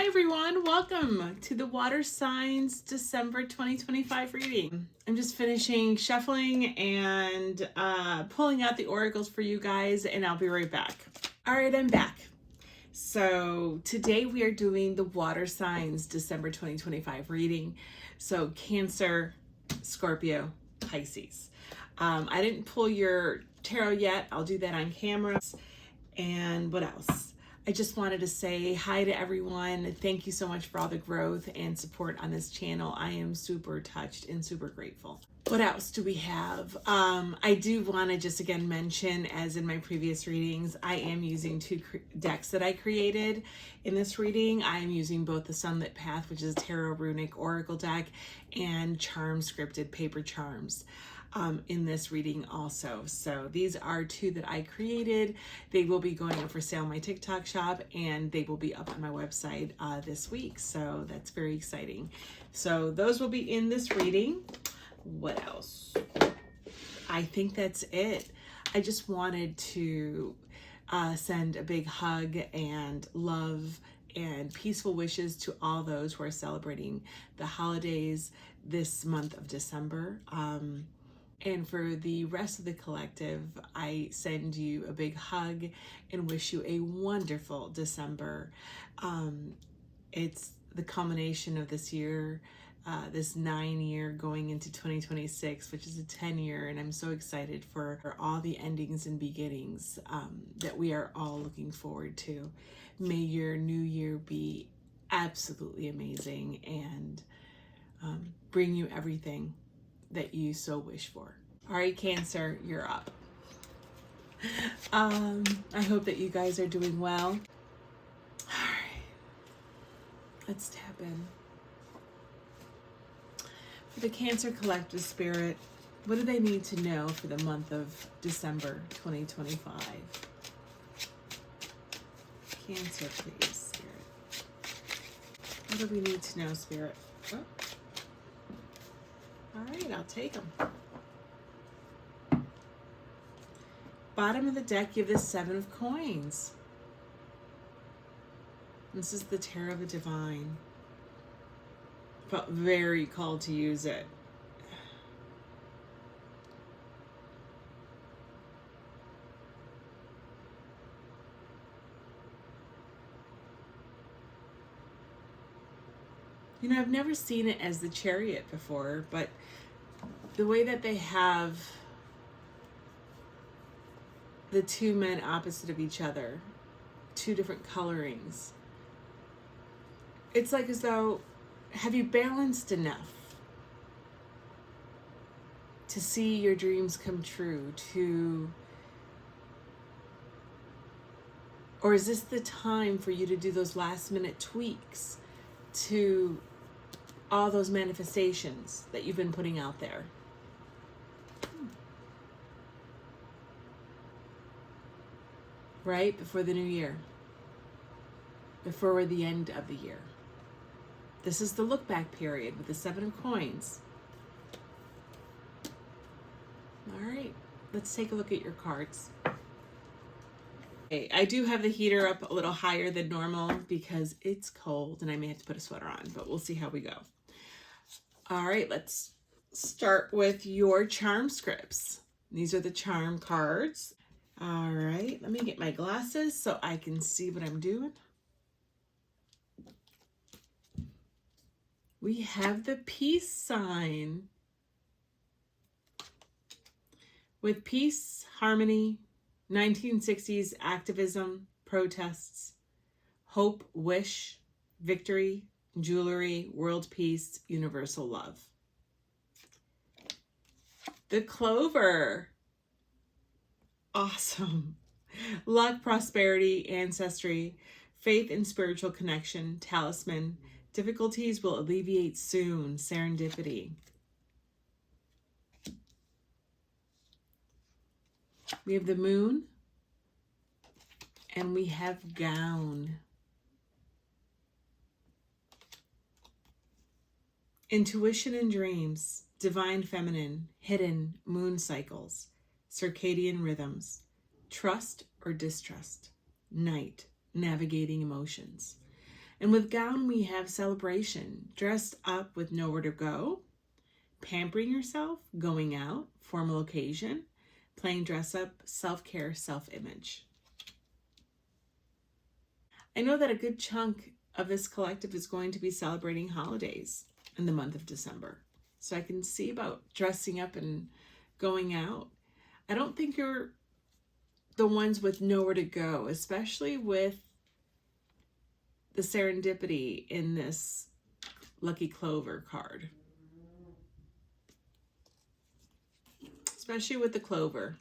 everyone, welcome to the Water Signs December 2025 reading. I'm just finishing shuffling and pulling out the oracles for you guys, and I'll be right back. All right, I'm back. So today we are doing the Water Signs December 2025 reading. So Cancer, Scorpio, Pisces. I didn't pull your tarot yet. I'll do that on camera. And what else? I just wanted to say hi to everyone. Thank you so much for all the growth and support on this channel. I am super touched and super grateful. What else do we have? I do want to just again mention, as in my previous readings, I am using two decks that I created in this reading. I am using both the Sunlit Path, which is a tarot runic oracle deck, and Charm Scripted paper charms in this reading also. So these are two that I created. They will be going up for sale on my TikTok shop, and they will be up on my website this week. So that's very exciting. So those will be in this reading. What else? I think that's it. I just wanted to send a big hug and love and peaceful wishes to all those who are celebrating the holidays this month of December. And for the rest of the collective, I send you a big hug and wish you a wonderful December. It's the culmination of this year, this 9-year going into 2026, which is a 10-year, and I'm so excited for all the endings and beginnings that we are all looking forward to. May your new year be absolutely amazing and bring you everything that you so wish for. All right, Cancer, you're up. I hope that you guys are doing well. All right, let's tap in. For the Cancer collective spirit, what do they need to know for the month of December 2025? Cancer, please, spirit. What do we need to know, spirit? Oh. All right, I'll take them. Bottom of the deck, you have the 7 of coins. This is the Tarot of the Divine. Felt very called to use it. You know, I've never seen it as the Chariot before, but the way that they have the two men opposite of each other, two different colorings, it's like as though, have you balanced enough to see your dreams come true, or is this the time for you to do those last minute tweaks to all those manifestations that you've been putting out there? Right before the new year, before the end of the year. This is the look back period with the 7 of coins. All right, let's take a look at your cards. Okay, I do have the heater up a little higher than normal because it's cold and I may have to put a sweater on, but we'll see how we go. All right, let's start with your charm scripts. These are the charm cards. All right, let me get my glasses so I can see what I'm doing. We have the peace sign. With peace, harmony, 1960s activism, protests, hope, wish, victory, jewelry, world peace, universal love. The clover. Awesome. Luck, prosperity, ancestry, faith and spiritual connection, talisman. Difficulties will alleviate soon, serendipity. We have the moon, and we have gown. Intuition and dreams, divine feminine, hidden moon cycles, circadian rhythms, trust or distrust, night, navigating emotions. And with gown, we have celebration, dressed up with nowhere to go, pampering yourself, going out, formal occasion, playing dress up, self-care, self-image. I know that a good chunk of this collective is going to be celebrating holidays in the month of December. So I can see about dressing up and going out. I don't think you're the ones with nowhere to go, especially with the serendipity in this Lucky Clover card. Especially with the clover.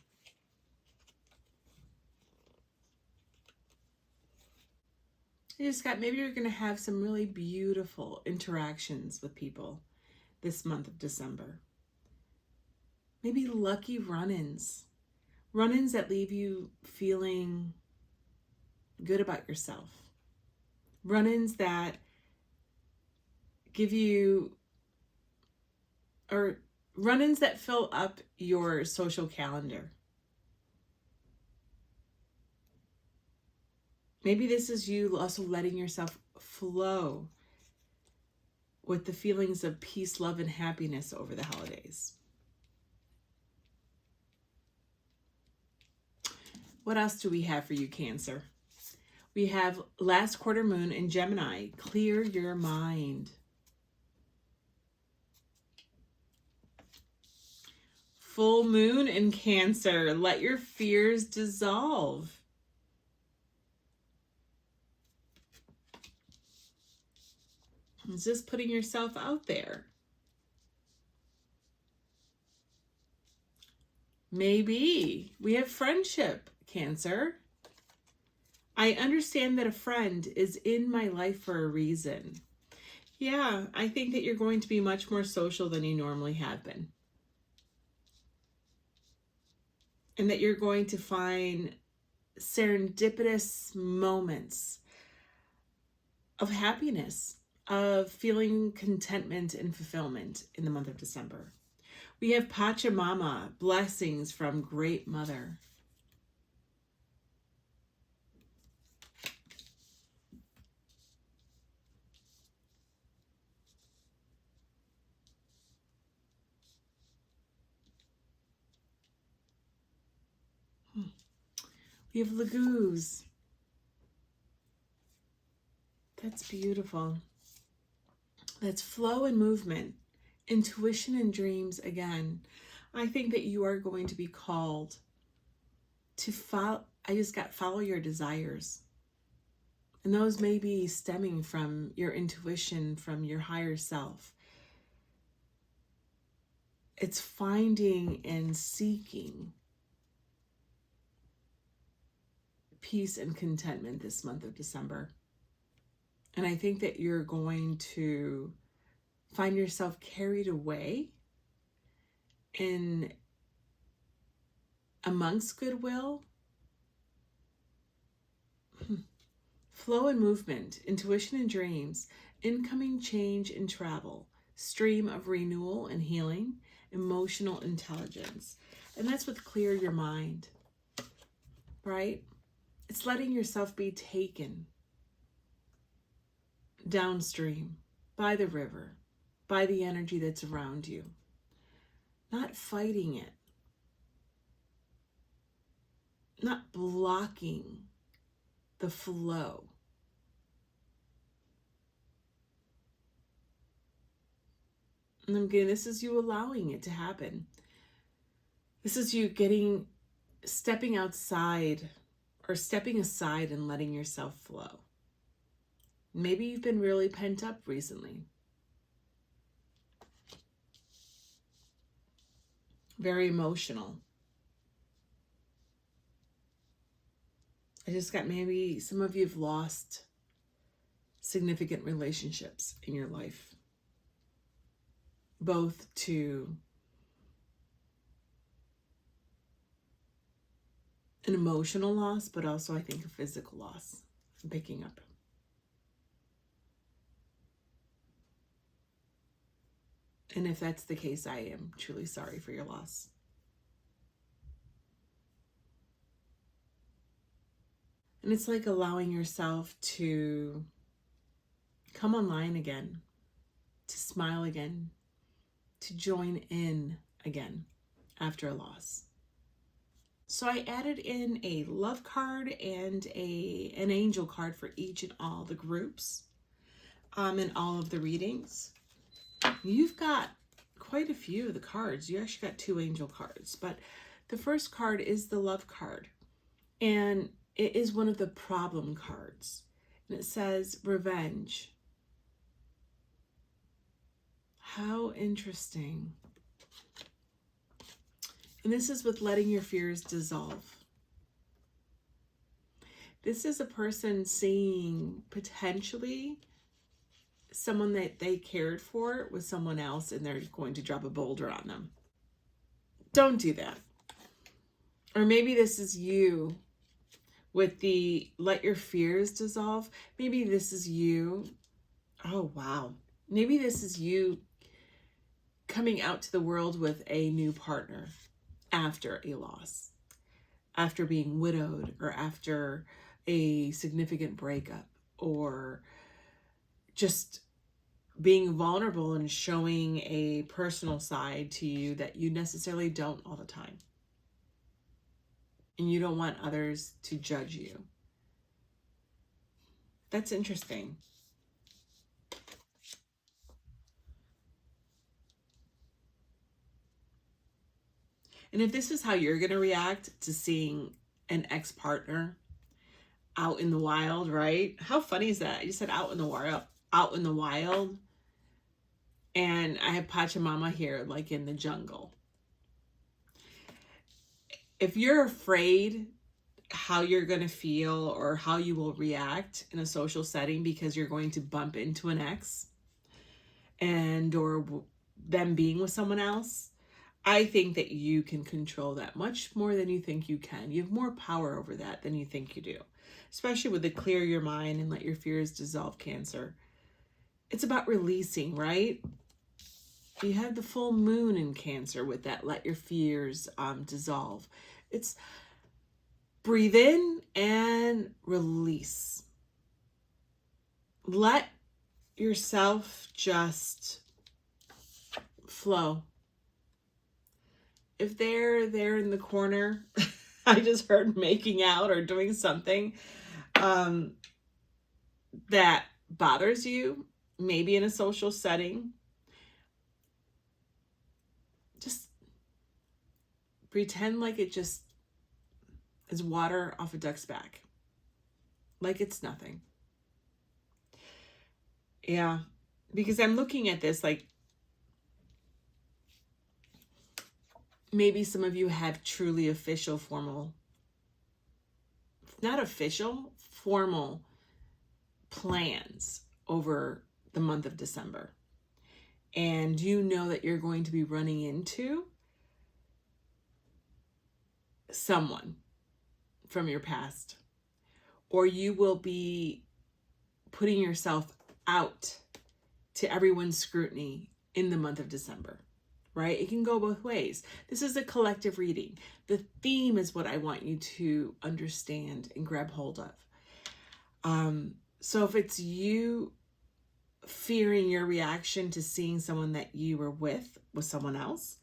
You just got, maybe you're going to have some really beautiful interactions with people this month of December. Maybe lucky run-ins. Run-ins that leave you feeling good about yourself. Run-ins that give you, or run-ins that fill up your social calendar. Maybe this is you also letting yourself flow with the feelings of peace, love, and happiness over the holidays. What else do we have for you, Cancer? We have last quarter moon in Gemini. Clear your mind. Full moon in Cancer. Let your fears dissolve. It's just putting yourself out there. Maybe we have friendship, Cancer. I understand that a friend is in my life for a reason. Yeah, I think that you're going to be much more social than you normally have been. And that you're going to find serendipitous moments of happiness, of feeling contentment and fulfillment in the month of December. We have Pachamama, blessings from Great Mother. We have Lagoos. That's beautiful. That's flow and movement, intuition and dreams again. I think that you are going to be called to follow your desires. And those may be stemming from your intuition, from your higher self. It's finding and seeking peace and contentment this month of December. And I think that you're going to find yourself carried away in amongst goodwill, flow and movement, intuition and dreams, incoming change and travel, stream of renewal and healing, emotional intelligence. And that's with clear your mind, right? It's letting yourself be taken downstream by the river, by the energy that's around you, not fighting it, not blocking the flow. And again, this is you allowing it to happen. This is you stepping outside or stepping aside and letting yourself flow. Maybe you've been really pent up recently. Very emotional. I just got maybe some of you have lost significant relationships in your life. Both to an emotional loss, but also I think a physical loss. I'm picking up. And if that's the case, I am truly sorry for your loss. And it's like allowing yourself to come online again, to smile again, to join in again after a loss. So I added in a love card and an angel card for each and all the groups in all of the readings. You've got quite a few of the cards. You actually got 2 angel cards, but the first card is the love card, and it is one of the problem cards, and it says revenge. How interesting. And this is with letting your fears dissolve. This is a person seeing potentially someone that they cared for with someone else, and they're going to drop a boulder on them. Don't do that. Or maybe this is you with the let your fears dissolve. Maybe this is you. Oh, wow. Maybe this is you coming out to the world with a new partner after a loss, after being widowed, or after a significant breakup, or just being vulnerable and showing a personal side to you that you necessarily don't all the time. And you don't want others to judge you. That's interesting. And if this is how you're going to react to seeing an ex-partner out in the wild, right? How funny is that? You said out in the wild. And I have Pachamama here, like in the jungle. If you're afraid how you're going to feel or how you will react in a social setting because you're going to bump into an ex and or them being with someone else, I think that you can control that much more than you think you can. You have more power over that than you think you do, especially with the clear your mind and let your fears dissolve Cancer. It's about releasing, right? You have the full moon in Cancer with that let your fears dissolve. It's breathe in and release. Let yourself just flow. If they're there in the corner, I just heard making out or doing something that bothers you, maybe in a social setting, just pretend like it just is water off a duck's back. Like it's nothing. Yeah, because I'm looking at this like maybe some of you have truly official, formal, not official, formal plans over the month of December. And you know that you're going to be running into someone from your past, or you will be putting yourself out to everyone's scrutiny in the month of December, right? It can go both ways. This is a collective reading. The theme is what I want you to understand and grab hold of. So if it's you fearing your reaction to seeing someone that you were with someone else,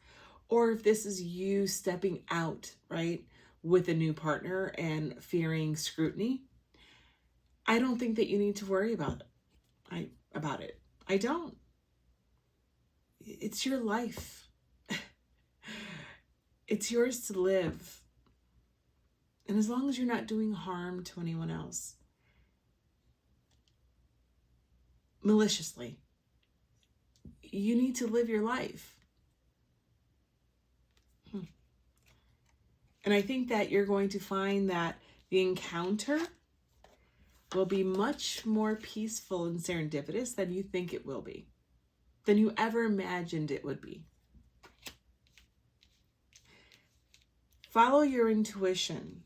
or if this is you stepping out, right, with a new partner and fearing scrutiny, I don't think that you need to worry about it. I don't. It's your life. It's yours to live. And as long as you're not doing harm to anyone else, maliciously, you need to live your life. And I think that you're going to find that the encounter will be much more peaceful and serendipitous than you think it will be, than you ever imagined it would be. Follow your intuition.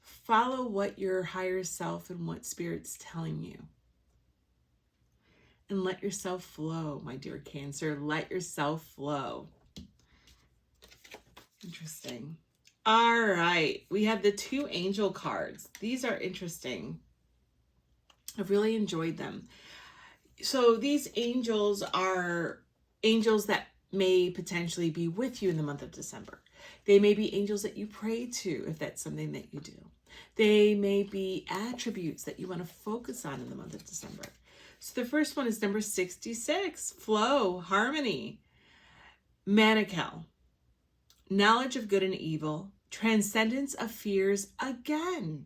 Follow what your higher self and what Spirit's telling you. And let yourself flow, my dear Cancer. Let yourself flow. Interesting. All right. We have the 2 angel cards. These are interesting. I've really enjoyed them. So these angels are angels that may potentially be with you in the month of December. They may be angels that you pray to if that's something that you do. They may be attributes that you want to focus on in the month of December. So the first one is number 66, flow, harmony, manical, knowledge of good and evil, transcendence of fears again.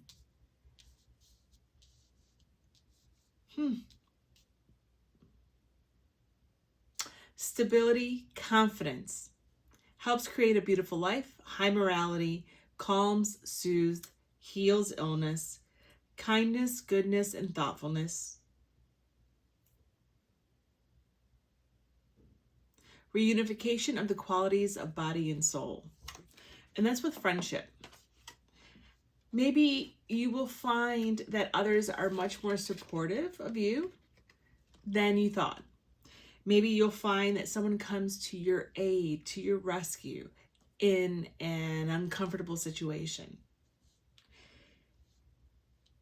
Stability, confidence, helps create a beautiful life, high morality, calms, soothes, heals illness, kindness, goodness, and thoughtfulness. Reunification of the qualities of body and soul. And that's with friendship. Maybe you will find that others are much more supportive of you than you thought. Maybe you'll find that someone comes to your aid, to your rescue in an uncomfortable situation.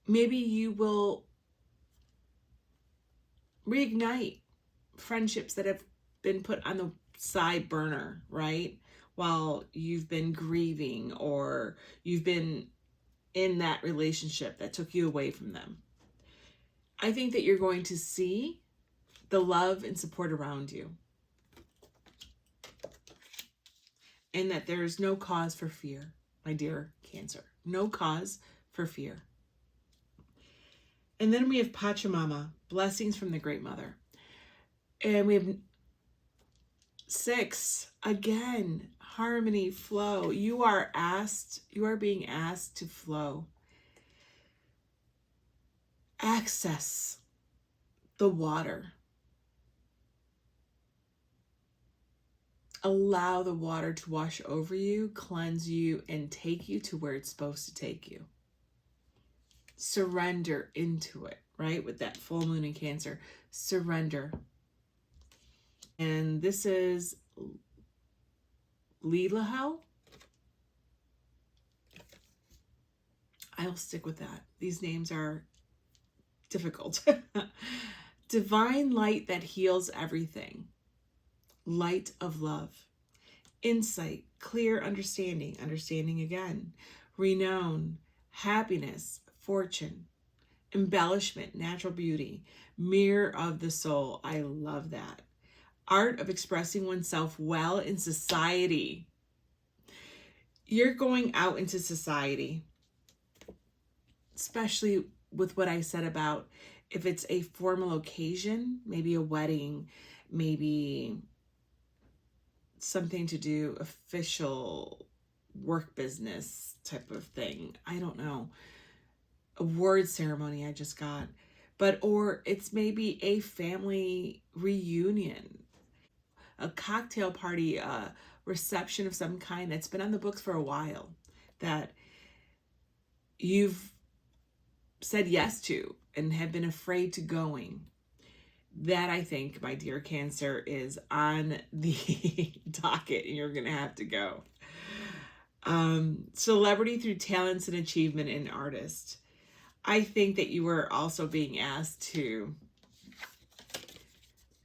Maybe you will reignite friendships that have been put on the side burner, right? While you've been grieving or you've been in that relationship that took you away from them. I think that you're going to see the love and support around you, and that there is no cause for fear, my dear Cancer. No cause for fear. And then we have Pachamama, blessings from the Great Mother. And we have 6, again, harmony, flow. You are being asked to flow. Access the water. Allow the water to wash over you, cleanse you, and take you to where it's supposed to take you. Surrender into it, right? With that full moon in Cancer. Surrender. And this is Lilahel. I'll stick with that. These names are difficult. Divine light that heals everything. Light of love. Insight, clear understanding, understanding again. Renown, happiness, fortune, embellishment, natural beauty, mirror of the soul. I love that. Art of expressing oneself well in society. You're going out into society, especially with what I said about if it's a formal occasion, maybe a wedding, maybe something to do, official work business type of thing. I don't know. A word ceremony I just got. Or it's maybe a family reunion, a cocktail party, a reception of some kind that's been on the books for a while that you've said yes to and have been afraid to going. That, I think, my dear Cancer, is on the docket and you're going to have to go. Celebrity through talents and achievement in artist. I think that you were also being asked to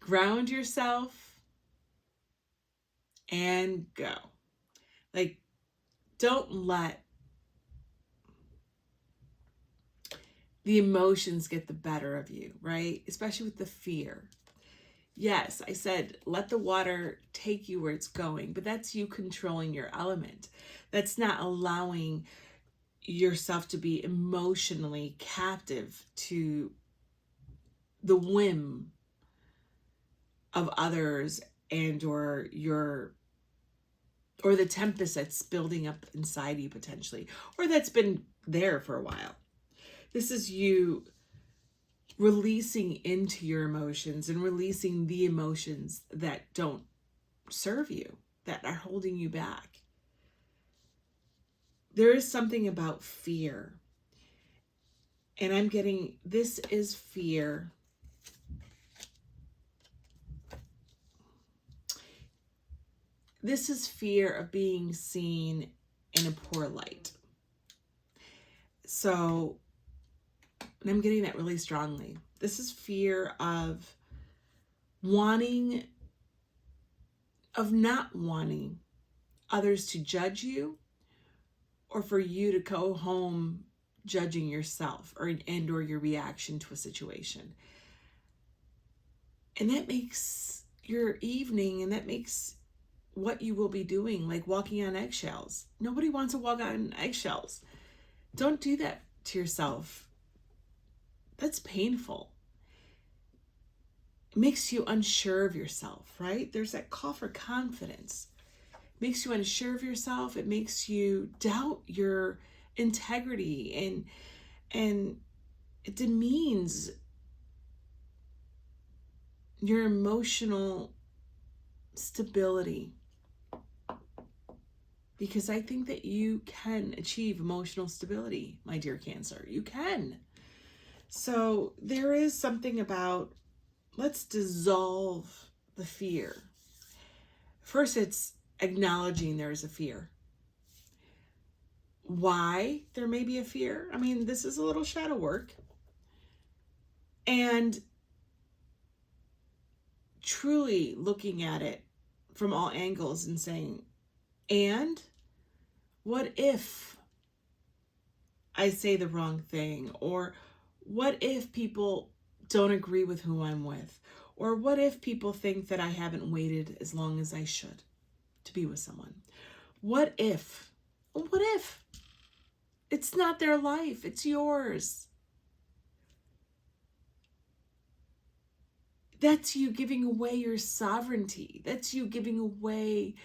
ground yourself and go. Like, don't let the emotions get the better of you, right? Especially with the fear. Yes, I said, let the water take you where it's going, but that's you controlling your element. That's not allowing yourself to be emotionally captive to the whim of others and or the tempest that's building up inside you potentially, or that's been there for a while. This is you releasing into your emotions and releasing the emotions that don't serve you, that are holding you back. There is something about fear. And I'm getting, this is fear. This is fear of being seen in a poor light. So And I'm getting that really strongly. This is fear of not wanting others to judge you, or for you to go home judging yourself or your reaction to a situation. And that makes your evening, and that makes what you will be doing like walking on eggshells. Nobody wants to walk on eggshells. Don't do that to yourself. That's painful. It makes you unsure of yourself, right? There's that call for confidence. It makes you unsure of yourself. It makes you doubt your integrity, and it demeans your emotional stability. Because I think that you can achieve emotional stability, my dear Cancer. You can. So there is something about, let's dissolve the fear. First, it's acknowledging there is a fear. Why there may be a fear? I mean, this is a little shadow work. And truly looking at it from all angles and saying, and what if I say the wrong thing? Or what if people don't agree with who I'm with? Or what if people think that I haven't waited as long as I should to be with someone? What if? What if? It's not their life, it's yours. That's you giving away your sovereignty. That's you giving away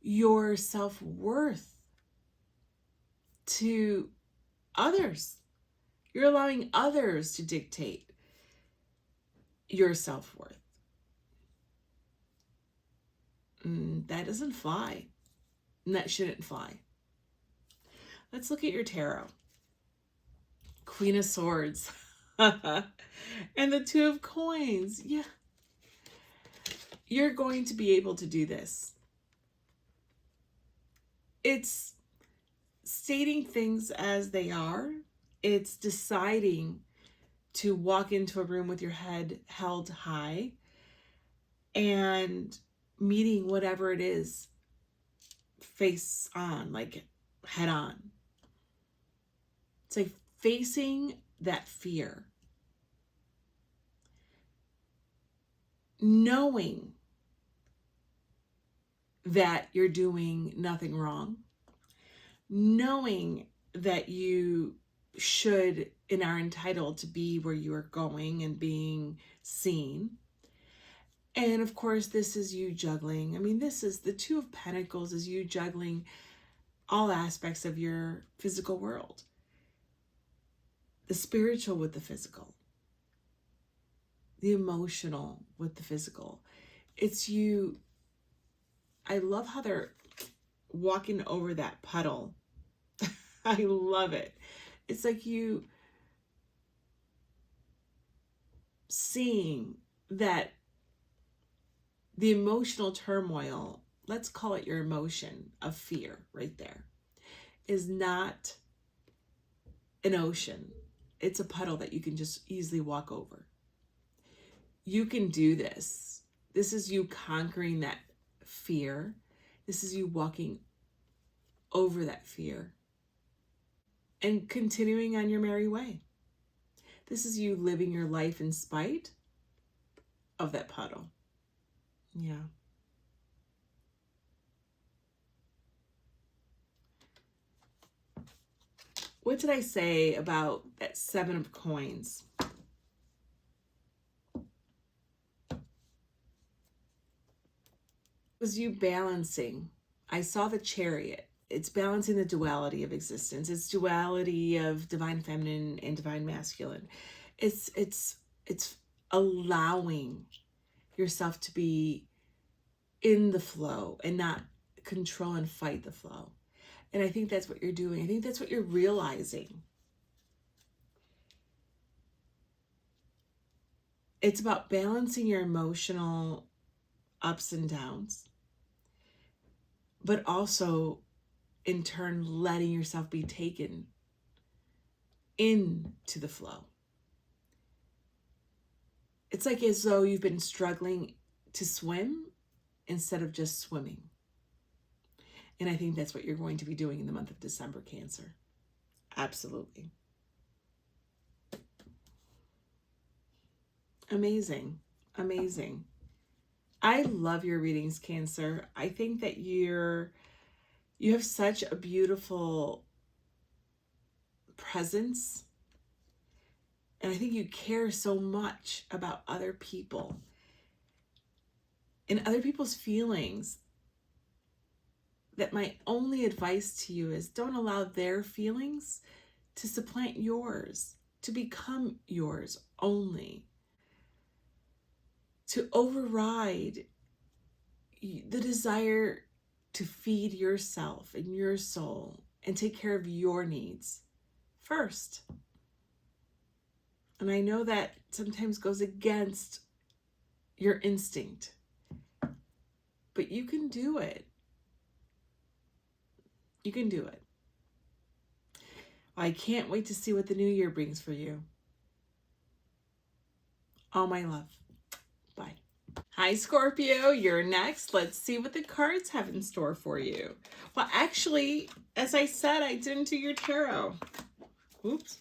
your self-worth to others. You're allowing others to dictate your self-worth. That doesn't fly. And that shouldn't fly. Let's look at your tarot. Queen of Swords. And the Two of Coins. Yeah. You're going to be able to do this. It's stating things as they are. It's deciding to walk into a room with your head held high and meeting whatever it is face on, like head on. It's like facing that fear. Knowing that you're doing nothing wrong. Knowing that you should and are entitled to be where you are going and being seen. And of course, this is you juggling. I mean, this is the Two of Pentacles, is you juggling all aspects of your physical world. The spiritual with the physical. The emotional with the physical. It's you. I love how they're walking over that puddle. I love it. It's like you seeing that the emotional turmoil, let's call it your emotion of fear right there, is not an ocean. It's a puddle that you can just easily walk over. You can do this. This is you conquering that fear. This is you walking over that fear and continuing on your merry way. This is you living your life in spite of that puddle. Yeah. What did I say about that Seven of Coins? It was you balancing. I saw the Chariot. It's balancing the duality of existence. It's duality of divine feminine and divine masculine. It's allowing yourself to be in the flow and not control and fight the flow. And I think that's what you're doing. I think that's what you're realizing. It's about balancing your emotional ups and downs, but also in turn letting yourself be taken into the flow. It's like as though you've been struggling to swim instead of just swimming. And I think that's what you're going to be doing in the month of December, Cancer. Absolutely. Amazing. Amazing. I love your readings, Cancer. I think that you have such a beautiful presence. And I think you care so much about other people and other people's feelings, that my only advice to you is don't allow their feelings to supplant yours, to become yours only, to override the desire to feed yourself and your soul and take care of your needs first. And I know that sometimes goes against your instinct, but you can do it. You can do it. I can't wait to see what the new year brings for you. All my love. Bye. Hi, Scorpio. You're next. Let's see what the cards have in store for you. Well, actually, as I said, I didn't do your tarot. Oops.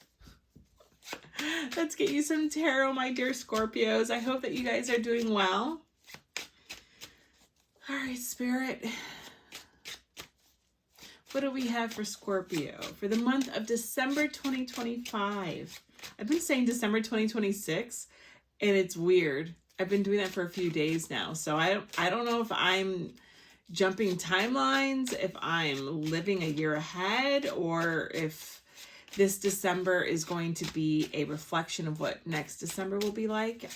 Let's get you some tarot, my dear Scorpios. I hope that you guys are doing well. All right, Spirit. What do we have for Scorpio for the month of December 2025? I've been saying December 2026, and it's weird. I've been doing that for a few days now, so I don't know if I'm jumping timelines, if I'm living a year ahead, or if this December is going to be a reflection of what next December will be like,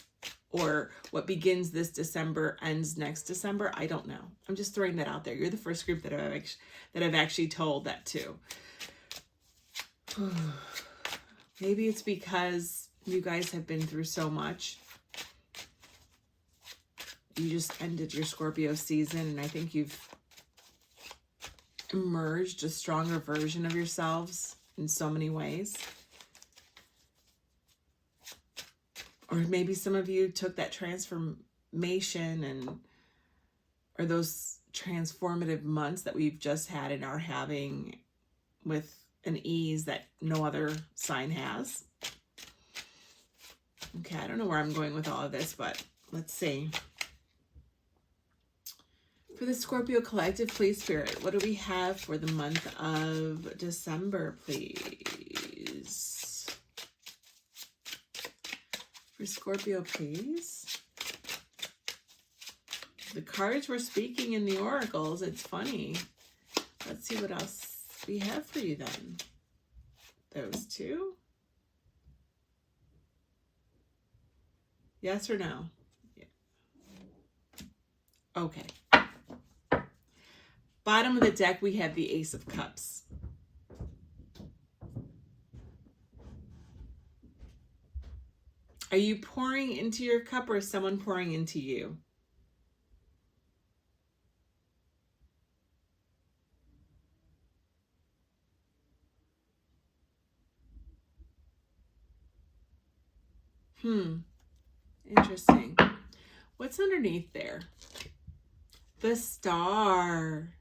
or what begins this December ends next December. I don't know. I'm just throwing that out there. You're the first group that I've actually told that to. Maybe it's because you guys have been through so much. You just ended your Scorpio season, and I think you've emerged a stronger version of yourselves in so many ways. Or maybe some of you took that transformation or those transformative months that we've just had and are having with an ease that no other sign has. Okay, I don't know where I'm going with all of this, but let's see. For the Scorpio Collective, please, Spirit, what do we have for the month of December, please? For Scorpio, please. The cards were speaking in the oracles. It's funny. Let's see what else we have for you then. Those two? Yes or no? Yeah. Okay. Bottom of the deck, we have the Ace of Cups. Are you pouring into your cup, or is someone pouring into you? Interesting. What's underneath there? The Star.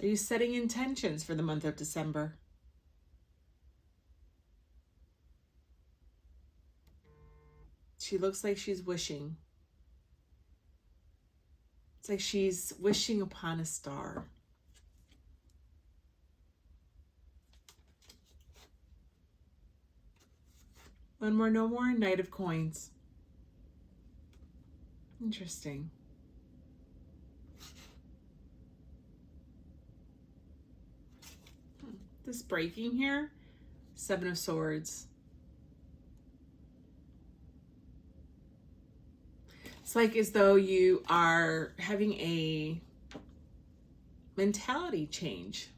Are you setting intentions for the month of December? She looks like she's wishing. It's like she's wishing upon a star. One more, no more. Knight of Coins. Interesting. This breaking here. Seven of Swords. It's like as though you are having a mentality change.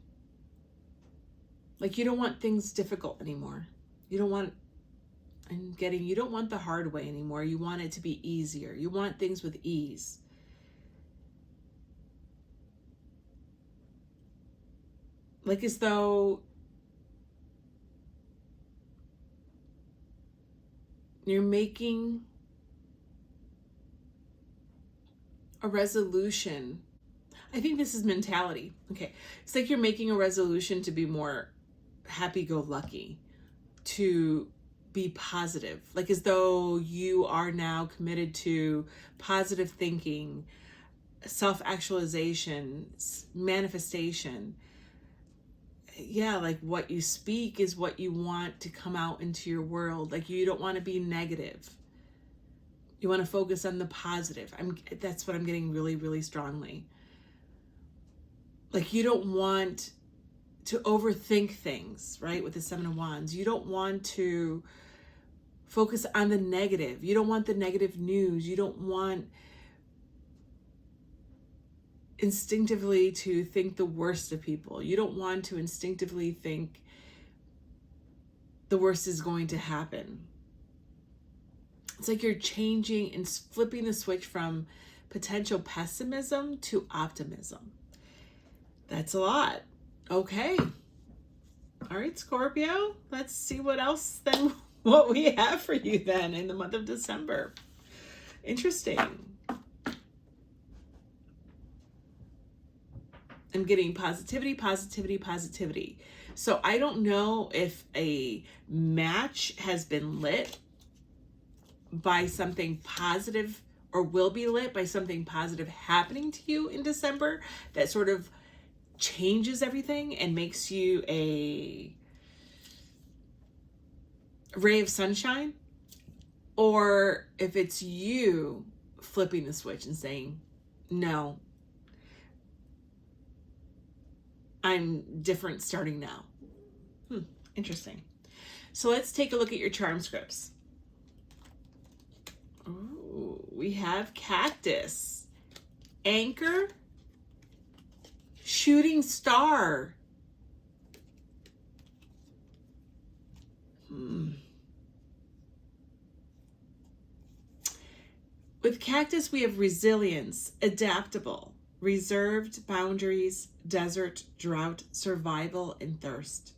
Like you don't want things difficult anymore. You don't want the hard way anymore. You want it to be easier. You want things with ease. Like as though You're making a resolution. I think this is mentality. Okay. It's like you're making a resolution to be more happy-go-lucky, to be positive, like as though you are now committed to positive thinking, self-actualization, manifestation. Yeah, like what you speak is what you want to come out into your world. Like you don't want to be negative. You want to focus on the positive. That's what I'm getting really, really strongly. Like you don't want to overthink things, right? With the Seven of Wands. You don't want to focus on the negative. You don't want the negative news. You don't want instinctively to think the worst of people. You don't want to instinctively think the worst is going to happen. It's like you're changing and flipping the switch from potential pessimism to optimism. That's a lot. Okay. All right, Scorpio. Let's see what else then, what we have for you then in the month of December. Interesting. I'm getting positivity, positivity, positivity. So I don't know if a match has been lit by something positive or will be lit by something positive happening to you in December that sort of changes everything and makes you a ray of sunshine, or if it's you flipping the switch and saying, no, I'm different starting now. Interesting. So let's take a look at your charm scripts. Ooh, we have cactus, anchor, shooting star. With cactus, we have resilience, adaptable, reserved, boundaries, desert, drought, survival, and thirst.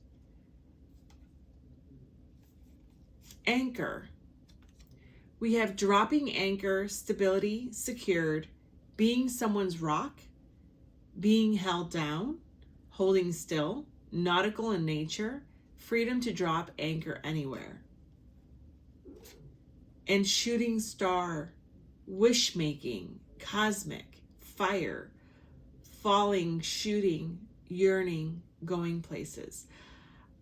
Anchor. We have dropping anchor, stability, secured, being someone's rock, being held down, holding still, nautical in nature, freedom to drop anchor anywhere. And shooting star, wish making, cosmic, fire, falling, shooting, yearning, going places.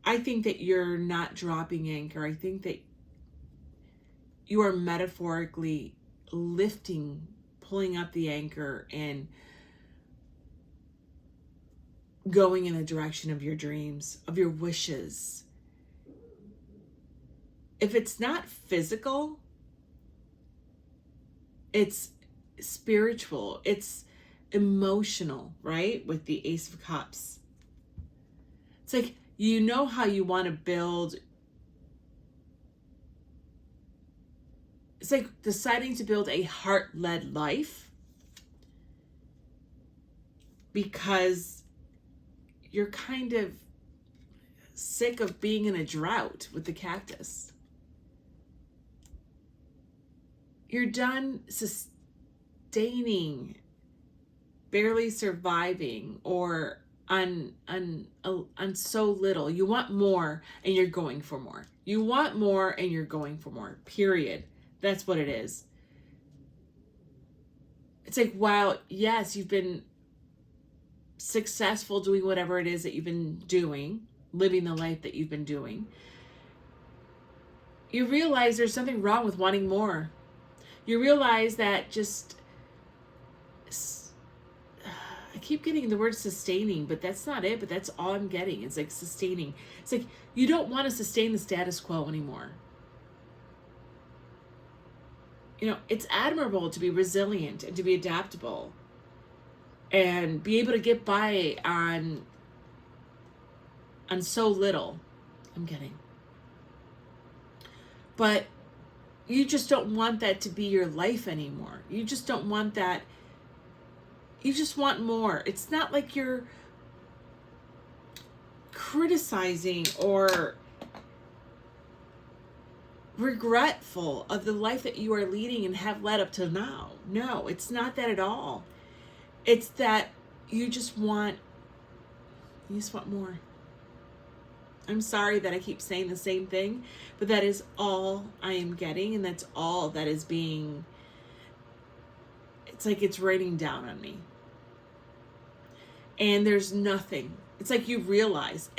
I think that you're not dropping anchor. I think that you are metaphorically lifting, pulling up the anchor and going in the direction of your dreams, of your wishes. If it's not physical, it's spiritual, it's emotional, right? With the Ace of Cups. It's like, you know how you want to build. It's like deciding to build a heart-led life because you're kind of sick of being in a drought with the cactus. You're done sustaining, barely surviving, or on so little. You want more and you're going for more. You want more and you're going for more. Period. That's what it is. It's like, wow, yes, you've been successful doing whatever it is that you've been doing, living the life that you've been doing. You realize there's something wrong with wanting more. You realize that I keep getting the word sustaining, but that's not it, but that's all I'm getting. It's like sustaining. It's like you don't want to sustain the status quo anymore. You know, it's admirable to be resilient and to be adaptable and be able to get by on so little. I'm getting. But you just don't want that to be your life anymore. You just don't want that. You just want more. It's not like you're criticizing or regretful of the life that you are leading and have led up to now. No, it's not that at all. It's that you just want more. I'm sorry that I keep saying the same thing, but that is all I am getting, and that's all that is being, it's like it's raining down on me. And there's nothing. It's like you realize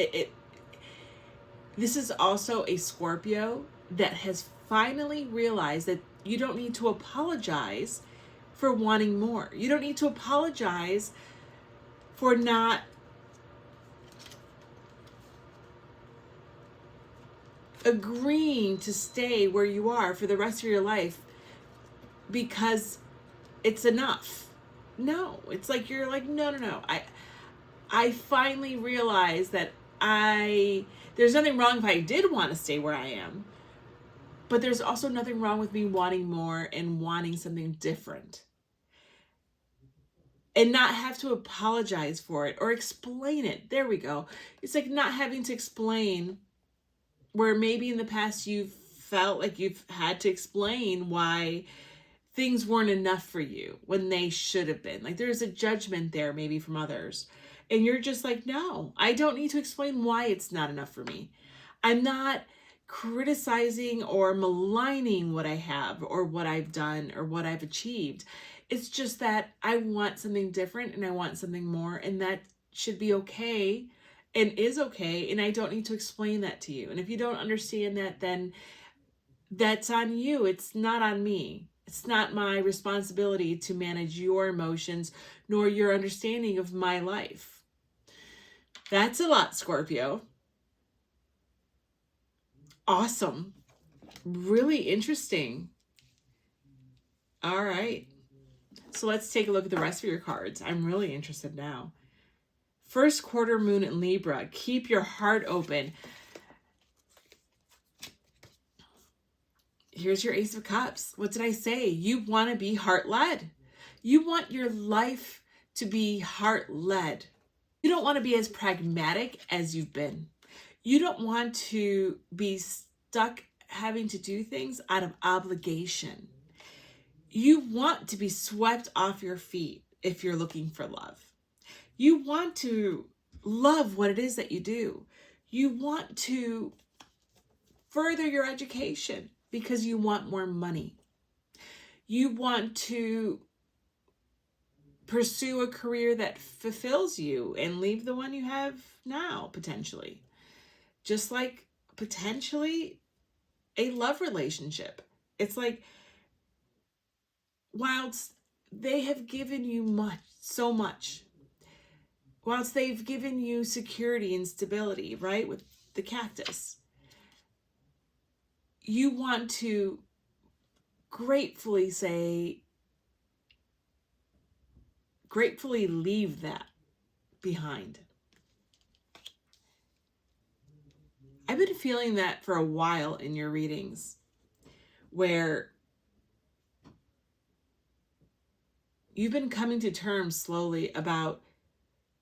this is also a Scorpio that has finally realized that you don't need to apologize for wanting more. You don't need to apologize for not agreeing to stay where you are for the rest of your life because it's enough. No, it's like you're like, no. I finally realized that there's nothing wrong if I did want to stay where I am, but there's also nothing wrong with me wanting more and wanting something different. And not have to apologize for it or explain it. There we go. It's like not having to explain where maybe in the past you've felt like you've had to explain why things weren't enough for you when they should have been. Like there's a judgment there maybe from others. And you're just like, no, I don't need to explain why it's not enough for me. I'm not criticizing or maligning what I have or what I've done or what I've achieved. It's just that I want something different and I want something more, and that should be okay and is okay, and I don't need to explain that to you. And if you don't understand that, then that's on you. It's not on me. It's not my responsibility to manage your emotions nor your understanding of my life. That's a lot, Scorpio. Awesome. Really interesting. All right. So let's take a look at the rest of your cards. I'm really interested now. First quarter moon in Libra. Keep your heart open. Here's your Ace of Cups. What did I say? You want to be heart-led. You want your life to be heart-led. You don't want to be as pragmatic as you've been. You don't want to be stuck having to do things out of obligation. You want to be swept off your feet if you're looking for love. You want to love what it is that you do. You want to further your education because you want more money. You want to pursue a career that fulfills you and leave the one you have now, potentially. Just like potentially a love relationship. It's like, whilst they have given you so much, whilst they've given you security and stability, right, with the cactus, you want to gratefully leave that behind. I've been feeling that for a while in your readings, where you've been coming to terms slowly about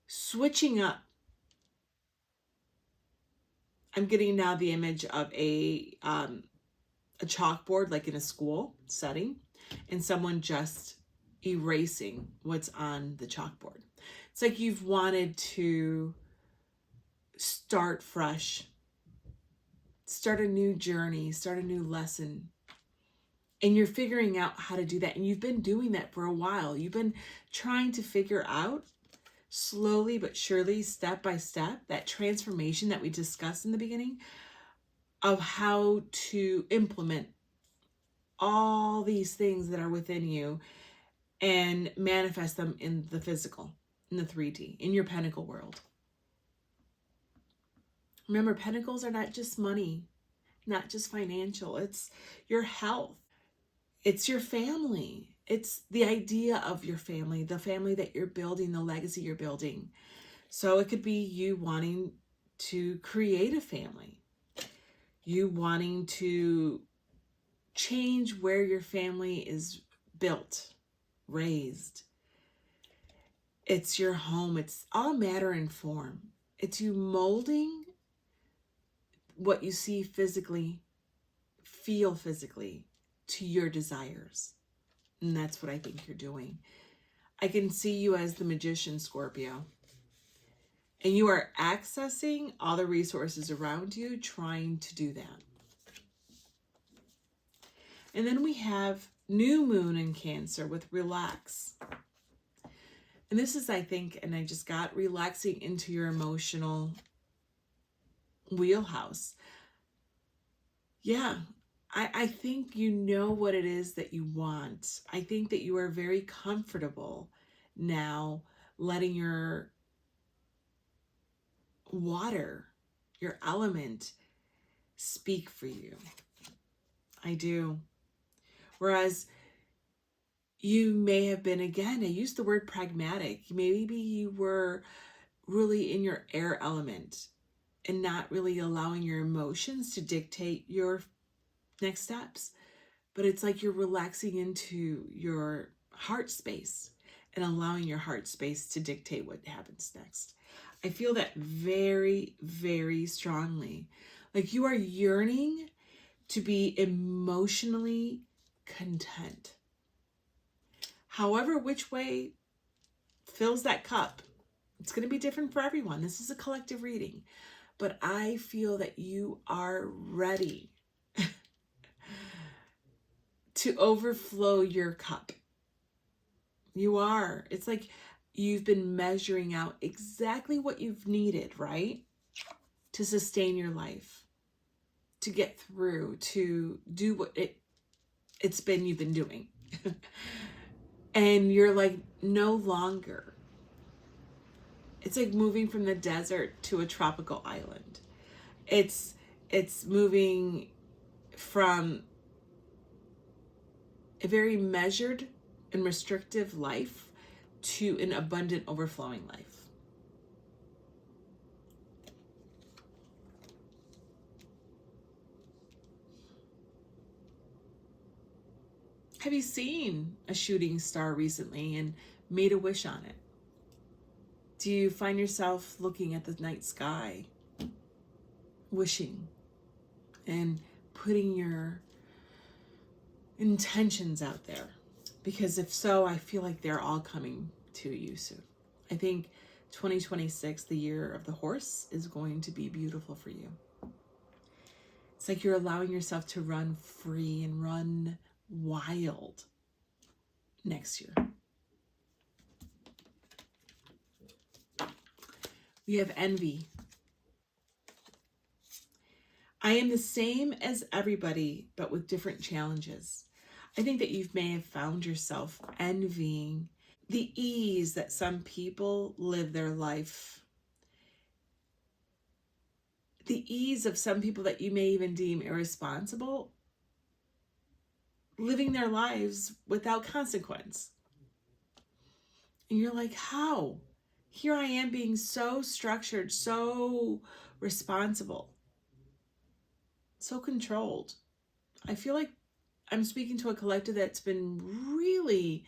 switching up. I'm getting now the image of a chalkboard, like in a school setting, and someone just erasing what's on the chalkboard. It's like you've wanted to start fresh, start a new journey, start a new lesson. And you're figuring out how to do that. And you've been doing that for a while. You've been trying to figure out slowly but surely, step by step, that transformation that we discussed in the beginning of how to implement all these things that are within you and manifest them in the physical, in the 3D, in your pentacle world. Remember, pentacles are not just money, not just financial. It's your health. It's your family. It's the idea of your family, the family that you're building, the legacy you're building. So it could be you wanting to create a family, you wanting to change where your family is built, raised. It's your home. It's all matter and form. It's you molding what you see physically feel physically to your desires. And that's what I think you're doing. I can see you as the magician, Scorpio. And you are accessing all the resources around you, trying to do that. And then we have new moon in Cancer with relax. And this is, I think, and I just got relaxing into your emotional wheelhouse. Yeah, I think you know what it is that you want. I think that you are very comfortable now letting your water, your element, speak for you. I do. Whereas you may have been, again, I use the word pragmatic. Maybe you were really in your air element and not really allowing your emotions to dictate your next steps. But it's like you're relaxing into your heart space and allowing your heart space to dictate what happens next. I feel that very, very strongly. Like you are yearning to be emotionally content. However, which way fills that cup, it's going to be different for everyone. This is a collective reading. But I feel that you are ready to overflow your cup. You are. It's like you've been measuring out exactly what you've needed, right? To sustain your life, to get through, to do what it's been you've been doing. And you're like no longer. It's like moving from the desert to a tropical island. It's moving from a very measured and restrictive life to an abundant, overflowing life. Have you seen a shooting star recently and made a wish on it? Do you find yourself looking at the night sky, wishing and putting your intentions out there? Because if so, I feel like they're all coming to you soon. I think 2026, the year of the horse, is going to be beautiful for you. It's like you're allowing yourself to run free and run wild next year. We have envy. I am the same as everybody, but with different challenges. I think that you may have found yourself envying the ease that some people live their life. The ease of some people that you may even deem irresponsible, living their lives without consequence. And you're like, how? Here I am being so structured, so responsible, so controlled. I feel like I'm speaking to a collective that's been really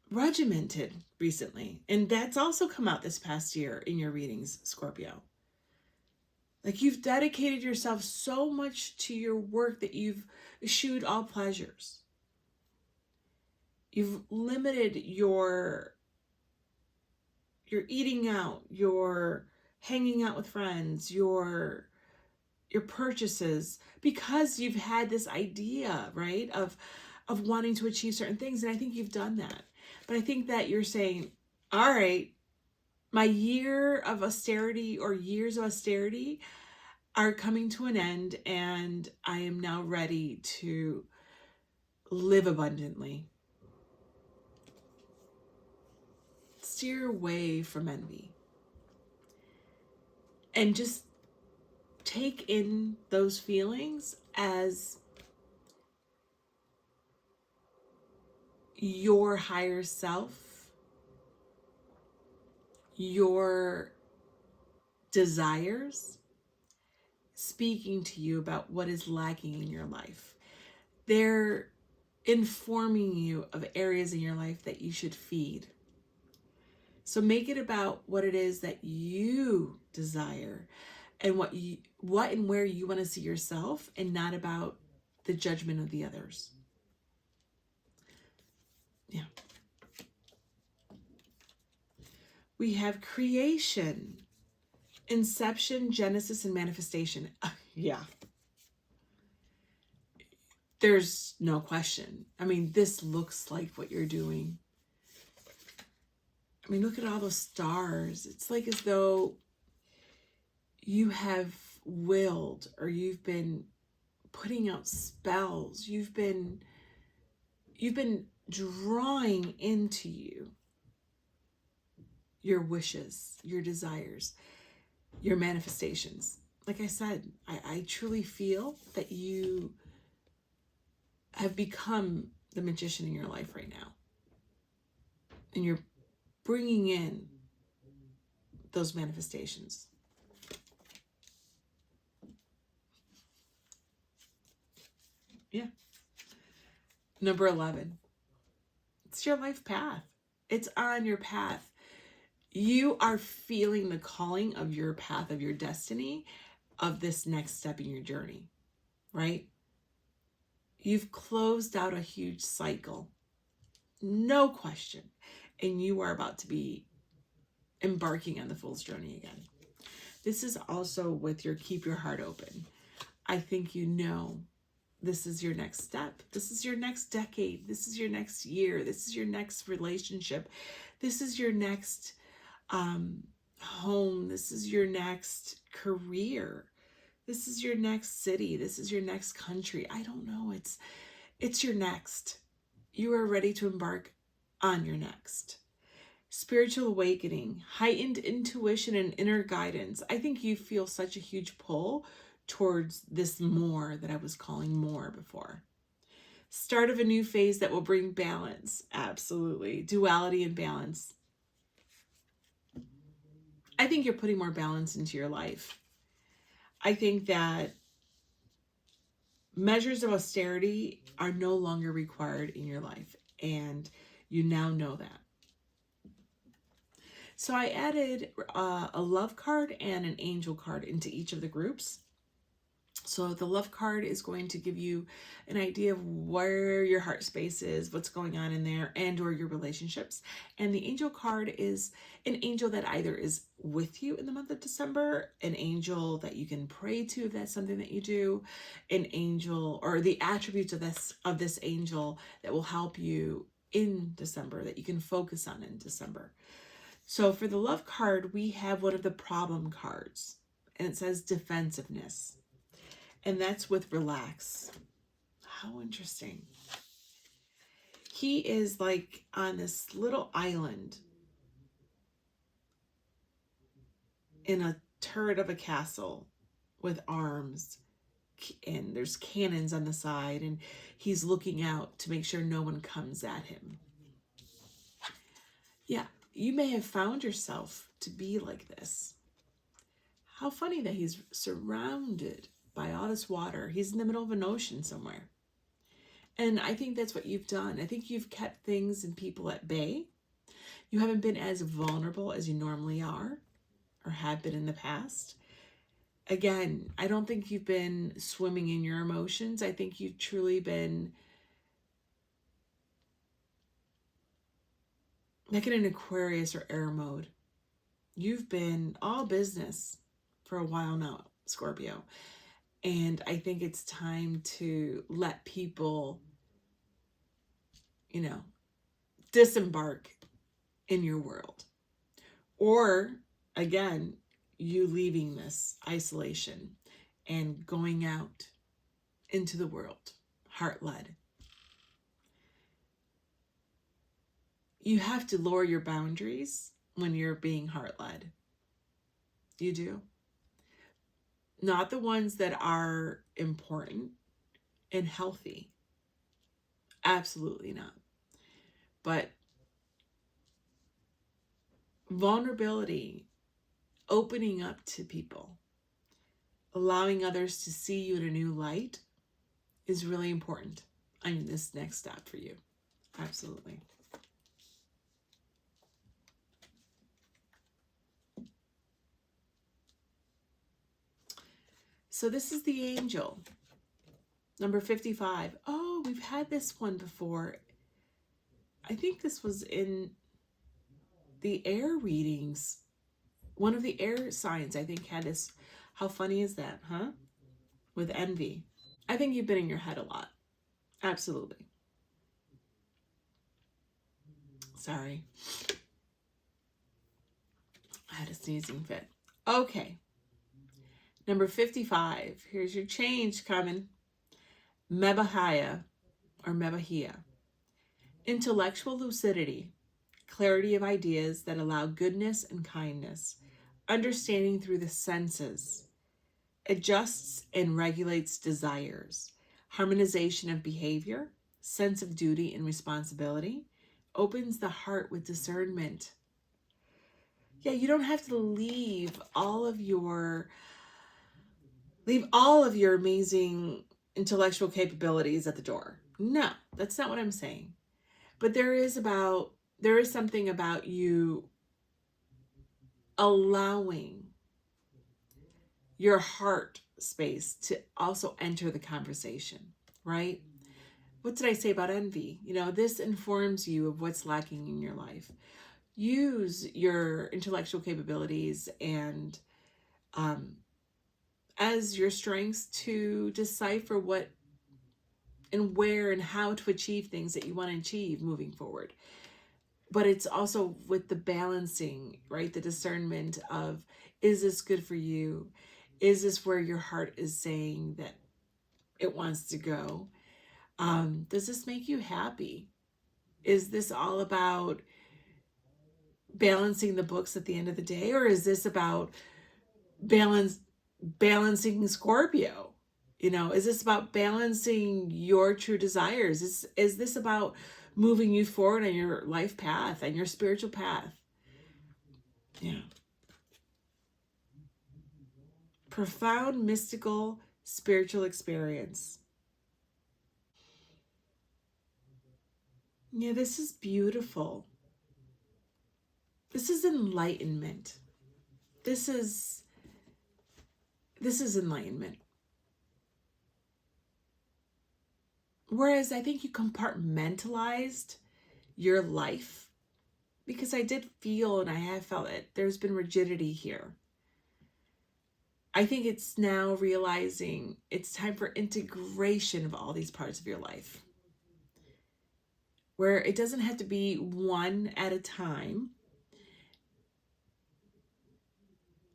regimented recently. And that's also come out this past year in your readings, Scorpio. Like you've dedicated yourself so much to your work that you've eschewed all pleasures. You've limited your eating out, your hanging out with friends, your purchases, because you've had this idea, right, of wanting to achieve certain things. And I think you've done that. But I think that you're saying, all right, my year of austerity or years of austerity are coming to an end, and I am now ready to live abundantly. Steer away from envy. And just take in those feelings as your higher self, your desires speaking to you about what is lacking in your life. They're informing you of areas in your life that you should feed. So make it about what it is that you desire and what and where you want to see yourself, and not about the judgment of the others. Yeah. We have creation, inception, genesis, and manifestation. Yeah. There's no question. I mean, this looks like what you're doing. I mean, look at all those stars. It's like as though you have willed, or you've been putting out spells. You've been drawing into you your wishes, your desires, your manifestations. Like I said, I truly feel that you have become the magician in your life right now. And you're bringing in those manifestations. Yeah. Number 11. It's your life path. It's on your path. You are feeling the calling of your path, of your destiny, of this next step in your journey, right? You've closed out a huge cycle, no question. And you are about to be embarking on the fool's journey again. This is also with your keep your heart open. I think you know this is your next step. This is your next decade. This is your next year. This is your next relationship. This is your next home. This is your next career. This is your next city. This is your next country. I don't know. It's your next. You are ready to embark on your next. Spiritual awakening, heightened intuition, and inner guidance. I think you feel such a huge pull towards this more that I was calling more before. Start of a new phase that will bring balance. Absolutely. Duality and balance. I think you're putting more balance into your life. I think that measures of austerity are no longer required in your life, and you now know that. So I added a love card and an angel card into each of the groups. So the love card is going to give you an idea of where your heart space is, what's going on in there, and or your relationships. And the angel card is an angel that either is with you in the month of December, an angel that you can pray to if that's something that you do, an angel or the attributes of this angel that will help you in December, that you can focus on in December. So for the love card, we have one of the problem cards, and it says defensiveness. And that's with relax. How interesting. He is like on this little island in a turret of a castle with arms, and there's cannons on the side, and he's looking out to make sure no one comes at him. Yeah, you may have found yourself to be like this. How funny that he's surrounded by all this water. He's in the middle of an ocean somewhere. And I think that's what you've done. I think you've kept things and people at bay. You haven't been as vulnerable as you normally are or have been in the past. Again, I don't think you've been swimming in your emotions. I think you've truly been like in an Aquarius or air mode. You've been all business for a while now, Scorpio. And I think it's time to let people, disembark in your world. Or, again, you leaving this isolation and going out into the world, heart-led. You have to lower your boundaries when you're being heart-led. You do. Not the ones that are important and healthy. Absolutely not. But vulnerability, opening up to people, allowing others to see you in a new light is really important on this next step for you. Absolutely. So this is the angel. Number 55. Oh, we've had this one before. I think this was in the air readings. One of the air signs, I think, had this. How funny is that, huh? With envy. I think you've been in your head a lot. Absolutely. Sorry. I had a sneezing fit. Okay. Number 55. Here's your change coming. Mebahia or Mebahia. Intellectual lucidity. Clarity of ideas that allow goodness and kindness. Understanding through the senses. Adjusts and regulates desires. Harmonization of behavior. Sense of duty and responsibility. Opens the heart with discernment. Yeah, you don't have to leave all of your amazing intellectual capabilities at the door. No, that's not what I'm saying. But there is something about you allowing your heart space to also enter the conversation, right? What did I say about envy? You know, this informs you of what's lacking in your life. Use your intellectual capabilities and as your strengths to decipher what and where and how to achieve things that you want to achieve moving forward. But it's also with the balancing, right? The discernment of, is this good for you? Is this where your heart is saying that it wants to go? Does this make you happy? Is this all about balancing the books at the end of the day? Or is this about balancing Scorpio? You know, is this about balancing your true desires? Is this about moving you forward on your life path and your spiritual path? Yeah. Profound, mystical, spiritual experience. Yeah, this is beautiful. This is enlightenment. This is enlightenment. Whereas I think you compartmentalized your life, because I did feel, and I have felt it, there's been rigidity here. I think it's now realizing it's time for integration of all these parts of your life, where it doesn't have to be one at a time,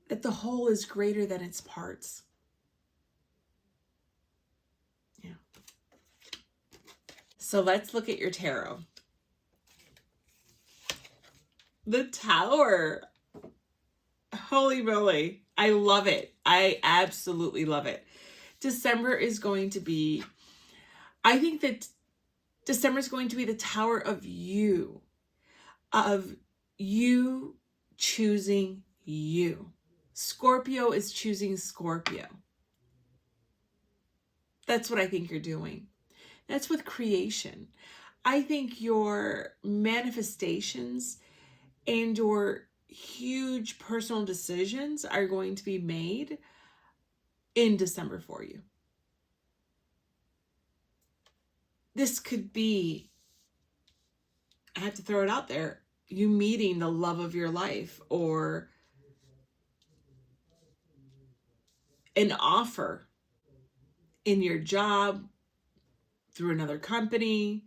that the whole is greater than its parts. Yeah. So let's look at your tarot. The Tower. Holy moly. I love it. I absolutely love it. December is going to be, I think that December is going to be the Tower of you choosing you. Scorpio is choosing Scorpio. That's what I think you're doing. That's with creation. I think your manifestations and your huge personal decisions are going to be made in December for you. This could be, I have to throw it out there, you meeting the love of your life, or an offer in your job through another company,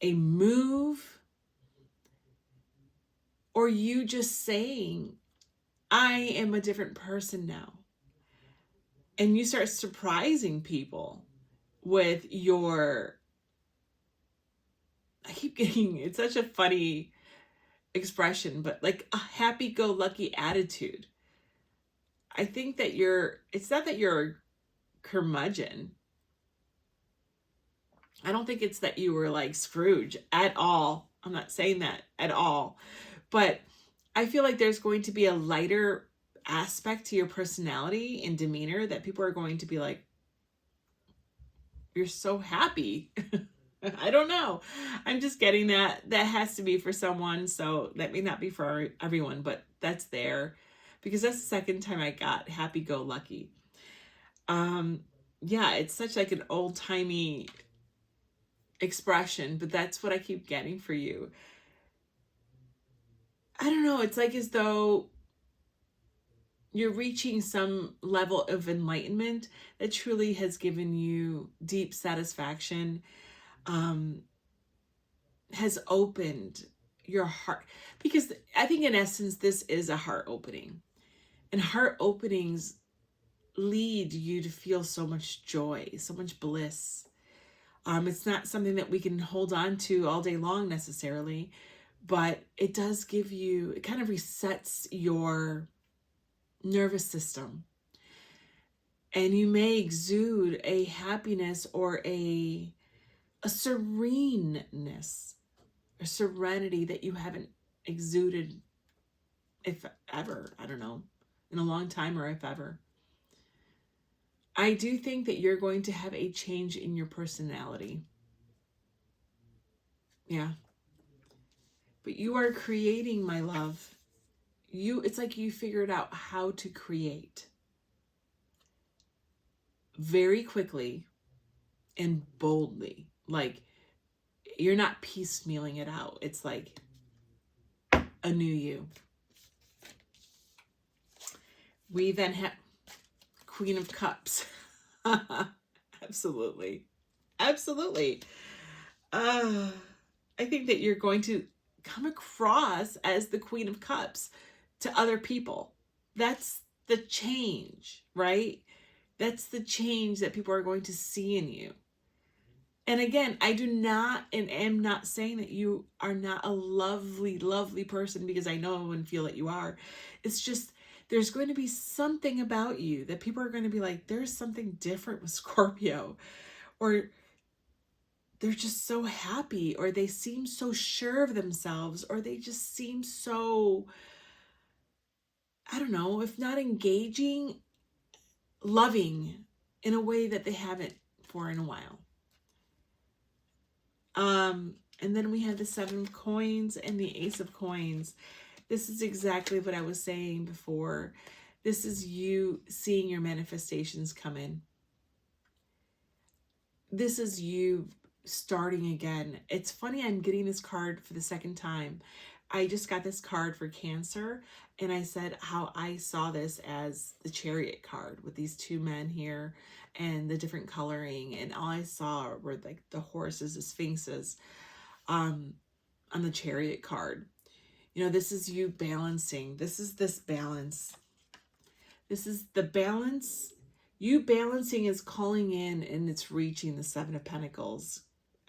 a move, or you just saying, I am a different person now. And you start surprising people with your, I keep getting, it's such a funny expression, but like a happy-go-lucky attitude. I think that it's not that you're a curmudgeon. I don't think it's that you were like Scrooge at all. I'm not saying that at all. But I feel like there's going to be a lighter aspect to your personality and demeanor that people are going to be like, you're so happy. I don't know. I'm just getting that. That has to be for someone. So that may not be for everyone, but that's there. Because that's the second time I got happy-go-lucky. Yeah, it's such like an old-timey expression, but that's what I keep getting for you. I don't know, it's like as though you're reaching some level of enlightenment that truly has given you deep satisfaction, has opened your heart. Because I think in essence, this is a heart opening. And heart openings lead you to feel so much joy, so much bliss. It's not something that we can hold on to all day long necessarily, but it does give you, it kind of resets your nervous system. And you may exude a happiness or a sereneness, a serenity that you haven't exuded, if ever, I don't know, in a long time, or if ever. I do think that you're going to have a change in your personality. Yeah. But you are creating, my love. It's like you figured out how to create very quickly and boldly. Like, you're not piecemealing it out. It's like a new you. We then have Queen of Cups. Absolutely. Absolutely. I think that you're going to come across as the Queen of Cups to other people. That's the change, right? That's the change that people are going to see in you. And again, I do not and am not saying that you are not a lovely, lovely person, because I know and feel that you are. It's just, there's going to be something about you that people are going to be like, there's something different with Scorpio. Or they're just so happy, or they seem so sure of themselves, or they just seem so, I don't know, if not engaging, loving in a way that they haven't for in a while. And then we have the 7 of coins and the Ace of coins. This is exactly what I was saying before. This is you seeing your manifestations come in. This is you starting again. It's funny, I'm getting this card for the second time. I just got this card for Cancer, and I said how I saw this as the Chariot card with these 2 men here and the different coloring, and all I saw were like the horses, the sphinxes, on the Chariot card. You know, this is you balancing. This is this balance. This is the balance. You balancing is calling in, and it's reaching the 7 of Pentacles.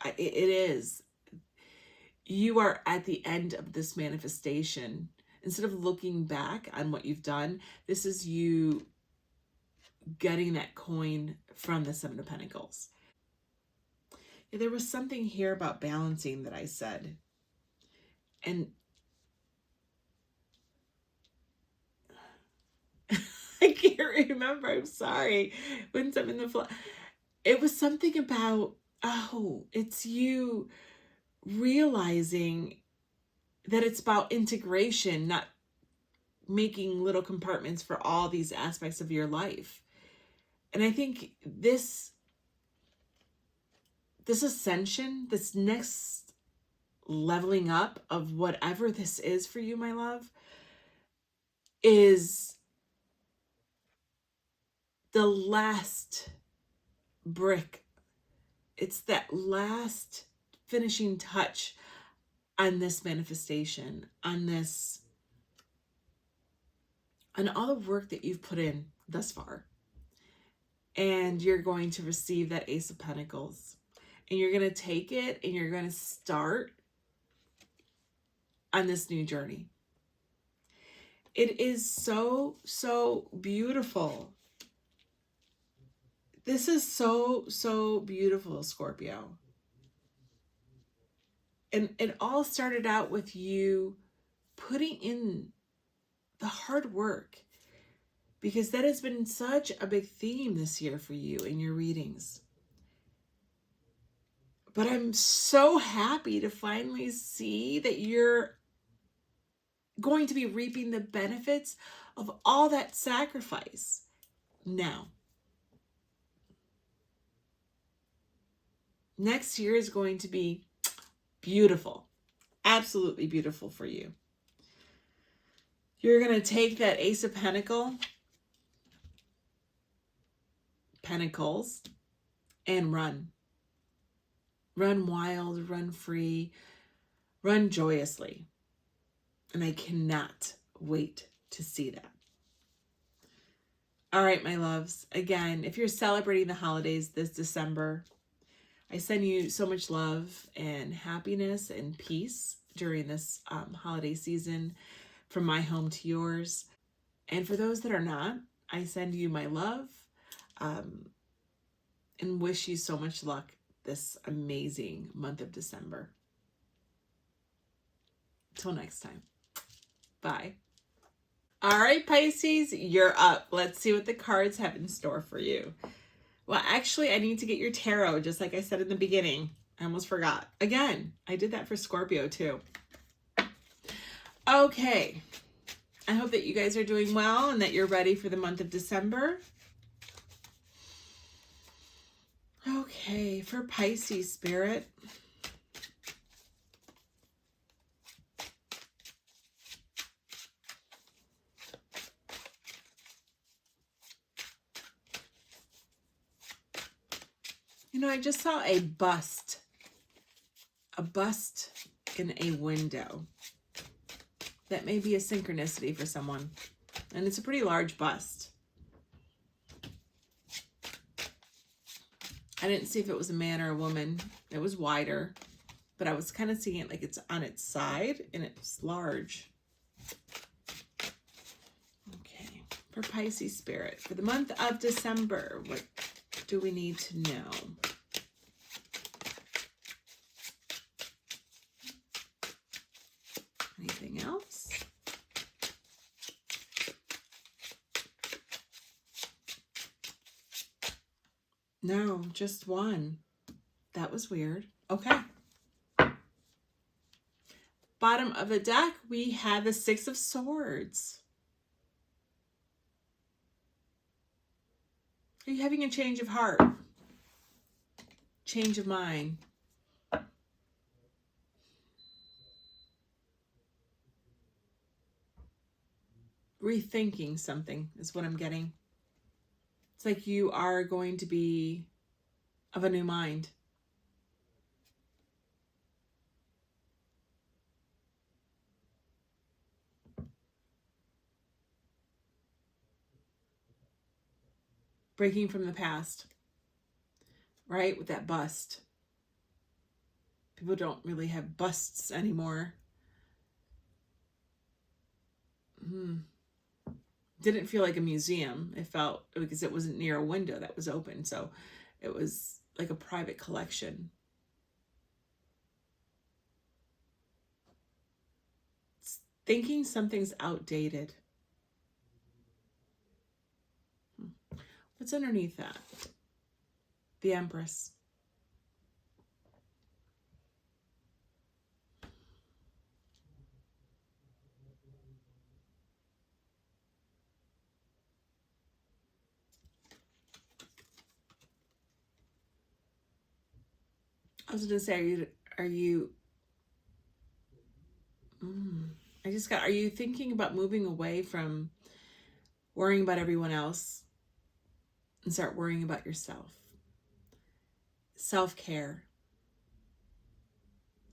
It is. You are at the end of this manifestation. Instead of looking back on what you've done, this is you getting that coin from the 7 of Pentacles. Yeah, there was something here about balancing that I said. And I can't remember. I'm sorry. When I'm in the flow. It was something about, oh, it's you realizing that it's about integration, not making little compartments for all these aspects of your life. And I think this ascension, this next leveling up of whatever this is for you, my love, is the last brick. It's that last finishing touch on this manifestation, on all the work that you've put in thus far. And you're going to receive that Ace of Pentacles. And you're going to take it and you're going to start on this new journey. It is so, so beautiful. This is so, so beautiful, Scorpio. And it all started out with you putting in the hard work, because that has been such a big theme this year for you in your readings. But I'm so happy to finally see that you're going to be reaping the benefits of all that sacrifice now. Next year is going to be beautiful. Absolutely beautiful for you. You're going to take that Ace of Pentacles, and run. Run wild, run free, run joyously. And I cannot wait to see that. All right, my loves. Again, if you're celebrating the holidays this December, I send you so much love and happiness and peace during this holiday season from my home to yours. And for those that are not, I send you my love and wish you so much luck this amazing month of December. Till next time. Bye. All right, Pisces, you're up. Let's see what the cards have in store for you. Well, actually, I need to get your tarot, just like I said in the beginning. I almost forgot. Again, I did that for Scorpio too. Okay. I hope that you guys are doing well and that you're ready for the month of December. Okay, for Pisces spirit. You know, I just saw a bust in a window. That may be a synchronicity for someone. And it's a pretty large bust. I didn't see if it was a man or a woman. It was wider, but I was kind of seeing it like it's on its side and it's large. Okay, for Pisces spirit, for the month of December, what do we need to know? Anything else? No, just one. That was weird. Okay. Bottom of the deck, we have the Six of Swords. Are you having a change of heart? Change of mind? Rethinking something is what I'm getting. It's like you are going to be of a new mind. Breaking from the past, right? With that bust. People don't really have busts anymore. Didn't feel like a museum. It felt, because it wasn't near a window that was open. So it was like a private collection. It's thinking something's outdated. What's underneath that? The Empress. I was going to say, are you thinking about moving away from worrying about everyone else and start worrying about yourself? Self-care.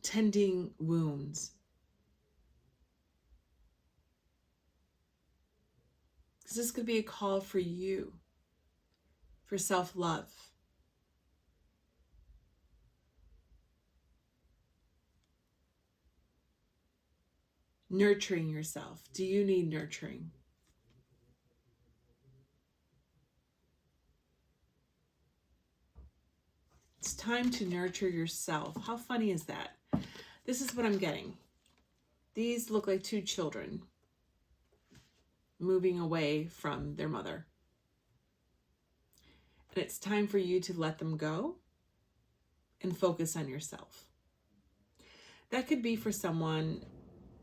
Tending wounds. Because this could be a call for you, for self-love. Nurturing yourself. Do you need nurturing? It's time to nurture yourself. How funny is that? This is what I'm getting. These look like two children moving away from their mother. And it's time for you to let them go and focus on yourself. That could be for someone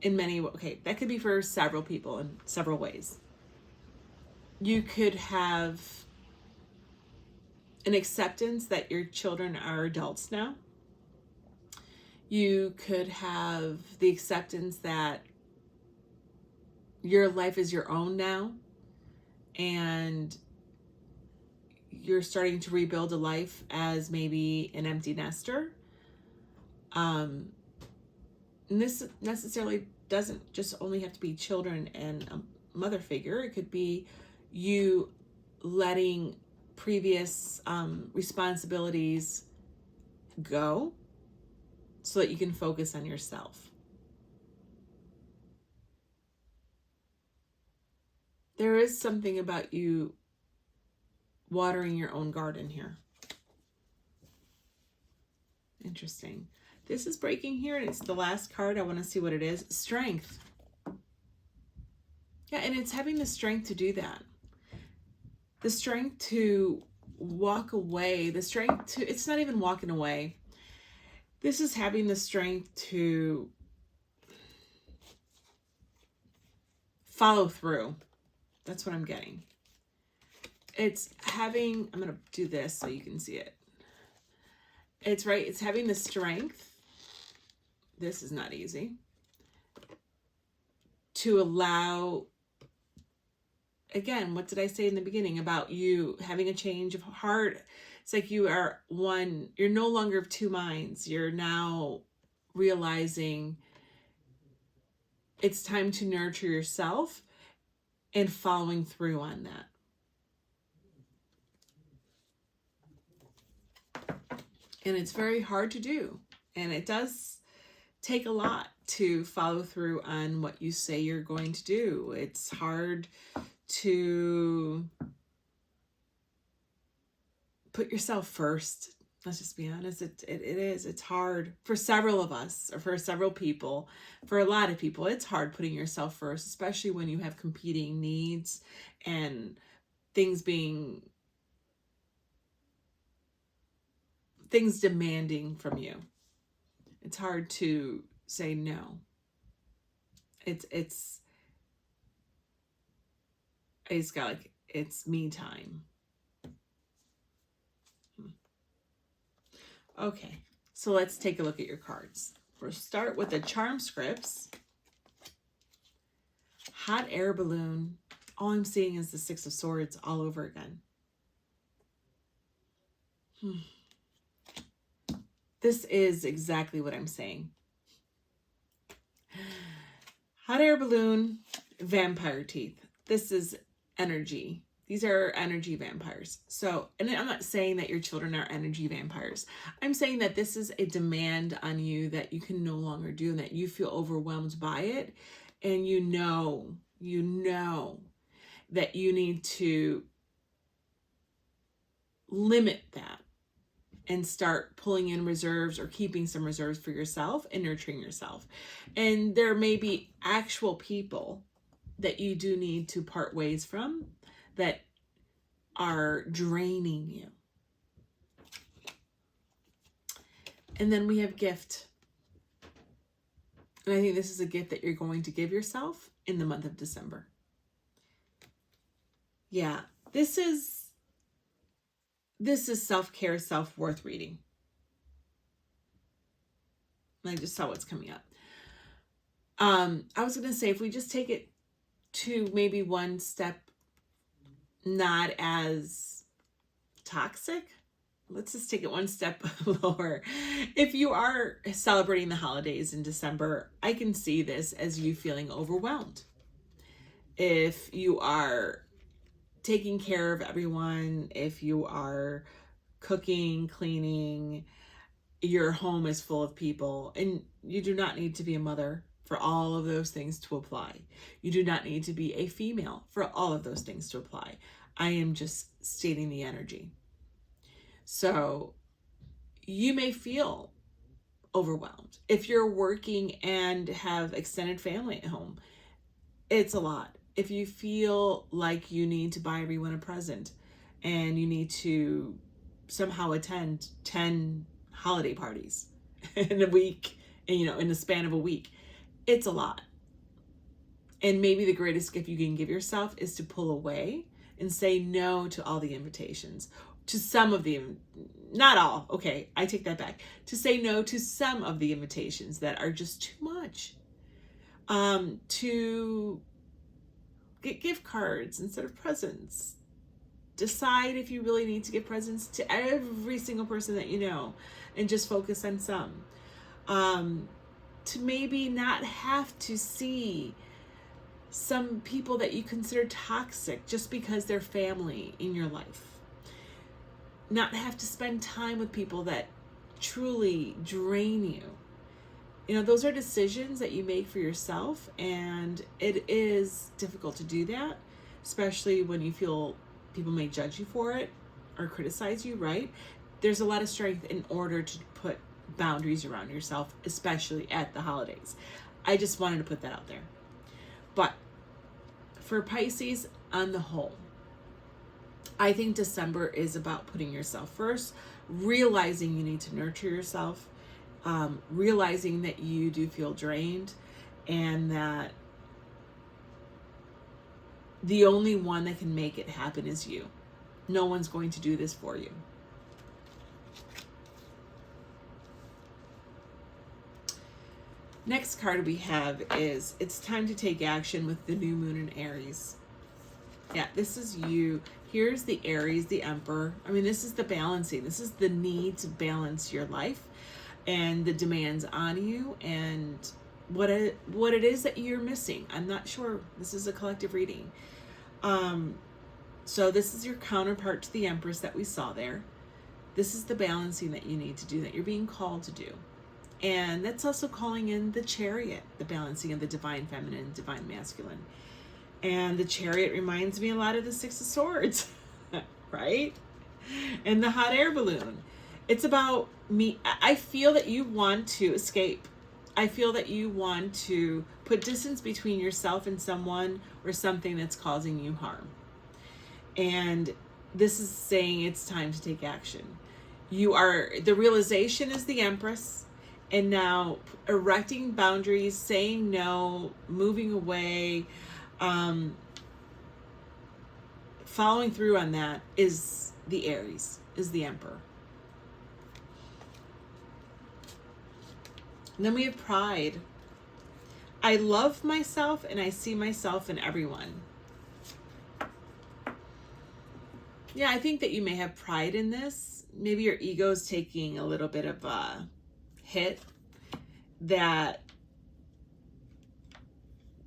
in many, that could be for several people in several ways. You could have an acceptance that your children are adults now. You could have the acceptance that your life is your own now, and you're starting to rebuild a life as maybe an empty nester. And this necessarily doesn't just only have to be children and a mother figure. It could be you letting previous responsibilities go so that you can focus on yourself. There is something about you watering your own garden here. Interesting. This is breaking here, and it's the last card. I want to see what it is. Strength. Yeah, and it's having the strength to do that. The strength to walk away. The strength to, it's not even walking away. This is having the strength to follow through. That's what I'm getting. It's having, I'm going to do this so you can see it. It's right. It's having the strength. This is not easy. To allow, again, what did I say in the beginning about you having a change of heart? It's like you are one, you're no longer of two minds. You're now realizing it's time to nurture yourself and following through on that. And it's very hard to do. And it does take a lot to follow through on what you say you're going to do. It's hard to put yourself first. Let's just be honest. It is. It's hard for several of us, or for several people. For a lot of people, it's hard putting yourself first, especially when you have competing needs and things demanding from you. It's hard to say no. It's got like, it's me time. Okay, so let's take a look at your cards. We'll start with the charm scripts. Hot air balloon. All I'm seeing is the Six of Swords all over again. This is exactly what I'm saying. Hot air balloon, vampire teeth. This is energy. These are energy vampires. So, and I'm not saying that your children are energy vampires. I'm saying that this is a demand on you that you can no longer do, and that you feel overwhelmed by it. And you know that you need to limit that and start pulling in reserves, or keeping some reserves for yourself and nurturing yourself. And there may be actual people that you do need to part ways from that are draining you. And then we have gift. And I think this is a gift that you're going to give yourself in the month of December. Yeah, this is self-care, self-worth reading. I just saw what's coming up. I was going to say, if we just take it to maybe one step not as toxic, let's just take it one step lower. If you are celebrating the holidays in December, I can see this as you feeling overwhelmed. If you are taking care of everyone, if you are cooking, cleaning, your home is full of people, and you do not need to be a mother for all of those things to apply. You do not need to be a female for all of those things to apply. I am just stating the energy. So you may feel overwhelmed. If you're working and have extended family at home, it's a lot. If you feel like you need to buy everyone a present and you need to somehow attend 10 holiday parties in a week, and in the span of a week, it's a lot. And maybe the greatest gift you can give yourself is to pull away, and say no to all the invitations, to some of the, not all, okay, I take that back, to say no to some of the invitations that are just too much. To get gift cards instead of presents. Decide if you really need to give presents to every single person that you know and just focus on some. To maybe not have to see some people that you consider toxic just because they're family in your life. Not have to spend time with people that truly drain you. You know, those are decisions that you make for yourself, and it is difficult to do that, especially when you feel people may judge you for it or criticize you, right? There's a lot of strength in order to put boundaries around yourself, especially at the holidays. I just wanted to put that out there. But for Pisces, on the whole, I think December is about putting yourself first, realizing you need to nurture yourself, realizing that you do feel drained, and that the only one that can make it happen is you. No one's going to do this for you. Next card we have is it's time to take action with the new moon in Aries. Yeah, this is you. Here's the Aries, the Emperor. I mean, this is the balancing. This is the need to balance your life and the demands on you and what it is that you're missing. I'm not sure. This is a collective reading. So this is your counterpart to the Empress that we saw there. This is the balancing that you need to do, that you're being called to do. And that's also calling in the Chariot, the balancing of the divine feminine, divine masculine. And the Chariot reminds me a lot of the Six of Swords, right? And the hot air balloon. It's about me. I feel that you want to escape. I feel that you want to put distance between yourself and someone or something that's causing you harm. And this is saying it's time to take action. The realization is the Empress. And now erecting boundaries, saying no, moving away, following through on that is the Aries, is the Emperor. And then we have Pride. I love myself and I see myself in everyone. Yeah, I think that you may have pride in this. Maybe your ego is taking a little bit of a hit, that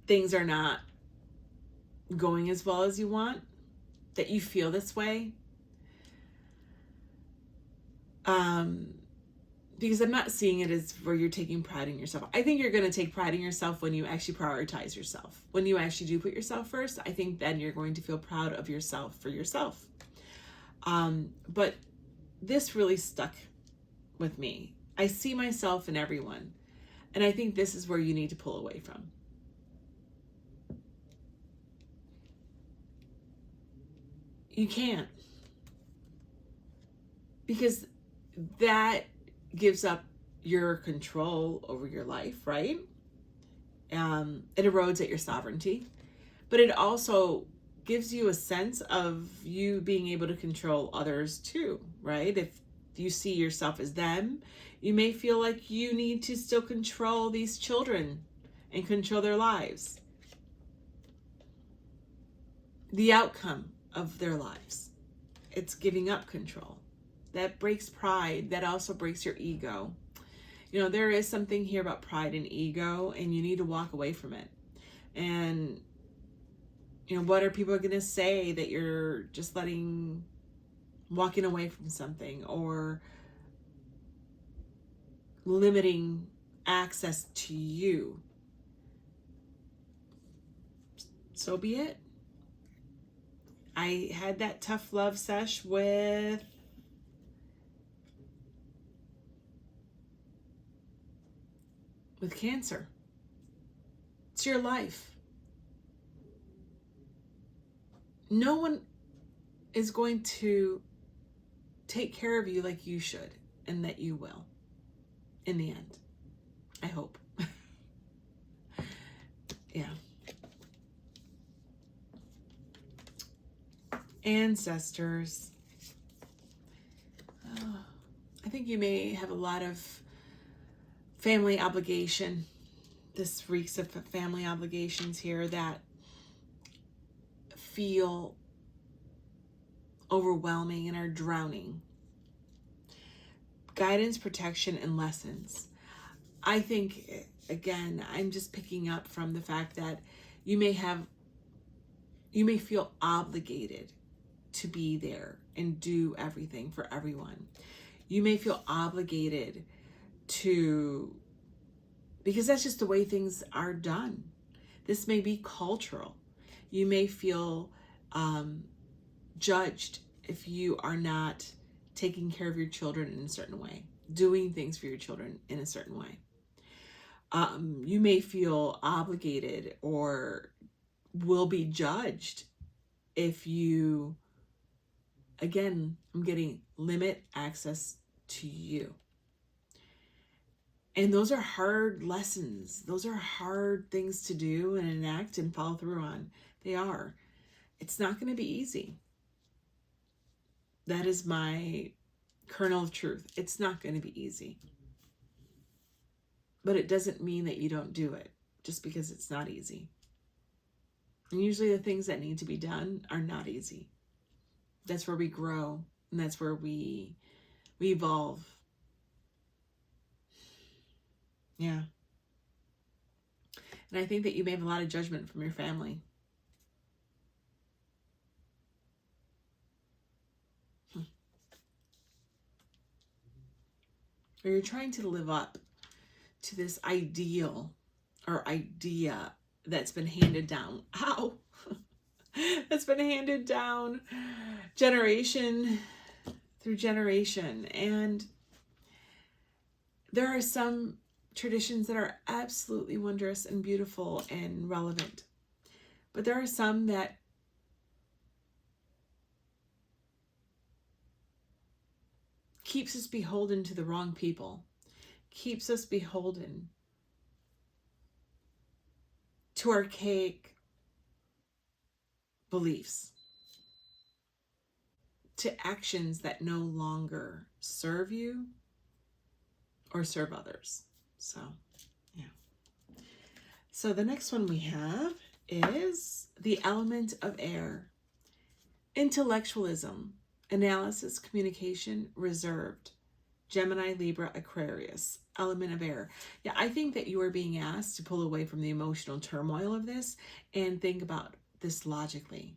things are not going as well as you want, that you feel this way. Because I'm not seeing it as where you're taking pride in yourself. I think you're going to take pride in yourself when you actually prioritize yourself. When you actually do put yourself first, I think then you're going to feel proud of yourself for yourself. But this really stuck with me. I see myself in everyone. And I think this is where you need to pull away from. You can't. Because that gives up your control over your life, right? It erodes at your sovereignty. But it also gives you a sense of you being able to control others too, right? If you see yourself as them, you may feel like you need to still control these children and control their lives, the outcome of their lives. It's giving up control. That breaks pride. That also breaks your ego. You know, there is something here about pride and ego, and you need to walk away from it. And, you know, what are people going to say that you're just walking away from something, or limiting access to you? So be it. I had that tough love sesh with Cancer. It's your life. No one is going to take care of you like you should, and that you will in the end. I hope. Yeah. Ancestors. I think you may have a lot of family obligation. This reeks of family obligations here that feel overwhelming and are drowning. Guidance, protection, and lessons. I think, again, I'm just picking up from the fact that you may feel obligated to be there and do everything for everyone. You may feel obligated because that's just the way things are done. This may be cultural. You may feel judged if you are not taking care of your children in a certain way, doing things for your children in a certain way. You may feel obligated or will be judged if you, again, I'm getting limit access to you. And those are hard lessons. Those are hard things to do and enact and follow through on. They are. It's not going to be easy. That is my kernel of truth. It's not going to be easy. But it doesn't mean that you don't do it just because it's not easy. And usually the things that need to be done are not easy. That's where we grow, and that's where we evolve. Yeah. And I think that you may have a lot of judgment from your family. Or you're trying to live up to this ideal or idea that's been handed down. Ow! That's been handed down generation through generation. And there are some traditions that are absolutely wondrous and beautiful and relevant. But there are some that keeps us beholden to the wrong people, keeps us beholden to archaic beliefs, to actions that no longer serve you or serve others. So, yeah. So the next one we have is the element of air. Intellectualism, analysis, communication, reserved. Gemini, Libra, Aquarius, element of air. Yeah, I think that you are being asked to pull away from the emotional turmoil of this and think about this logically.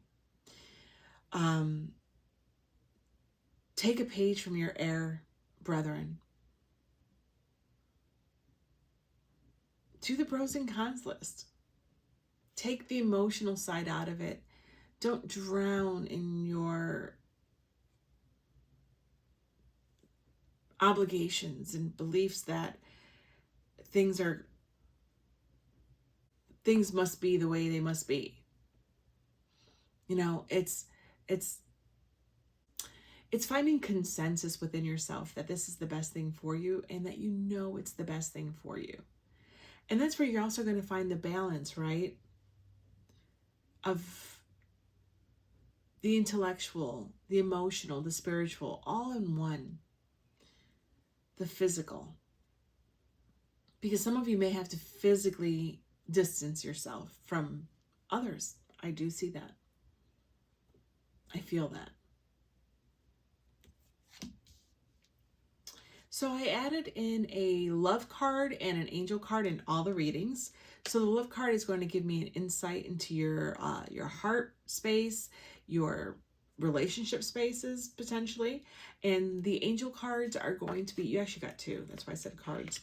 Take a page from your air brethren. Do the pros and cons list. Take the emotional side out of it. Don't drown in your obligations and beliefs that things must be the way they must be. You know, it's finding consensus within yourself that this is the best thing for you and that you know it's the best thing for you. And that's where you're also going to find the balance, right? Of the intellectual, the emotional, the spiritual, all in one. The physical. Because some of you may have to physically distance yourself from others. I do see that. I feel that. So I added in a love card and an angel card in all the readings. So the love card is going to give me an insight into your heart space, your relationship spaces potentially, and the angel cards are going to be, you actually got two, that's why I said cards,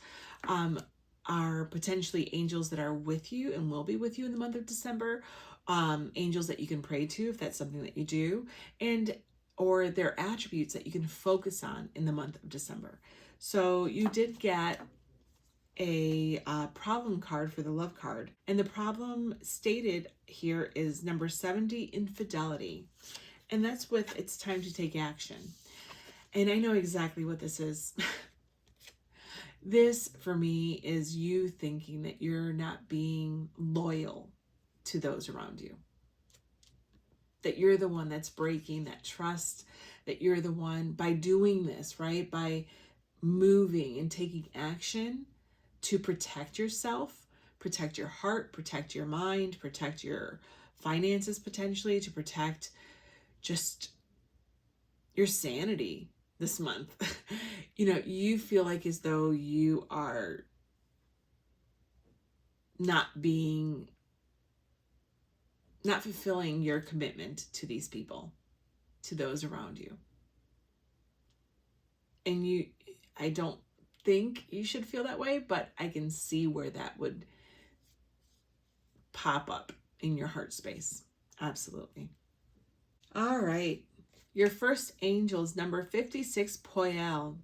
are potentially angels that are with you and will be with you in the month of December, angels that you can pray to if that's something that you do, or their attributes that you can focus on in the month of December. So you did get a problem card for the love card, and the problem stated here is number 70, infidelity. And that's with it's time to take action. And I know exactly what this is. This, for me, is you thinking that you're not being loyal to those around you. that you're the one that's breaking that trust, that you're the one by doing this, right? By moving and taking action to protect yourself, protect your heart, protect your mind, protect your finances potentially, to protect just your sanity this month. You feel like as though you are not fulfilling your commitment to these people, to those around you. And I don't think you should feel that way, but I can see where that would pop up in your heart space. Absolutely. All right. Your first angel is number 56, Poel.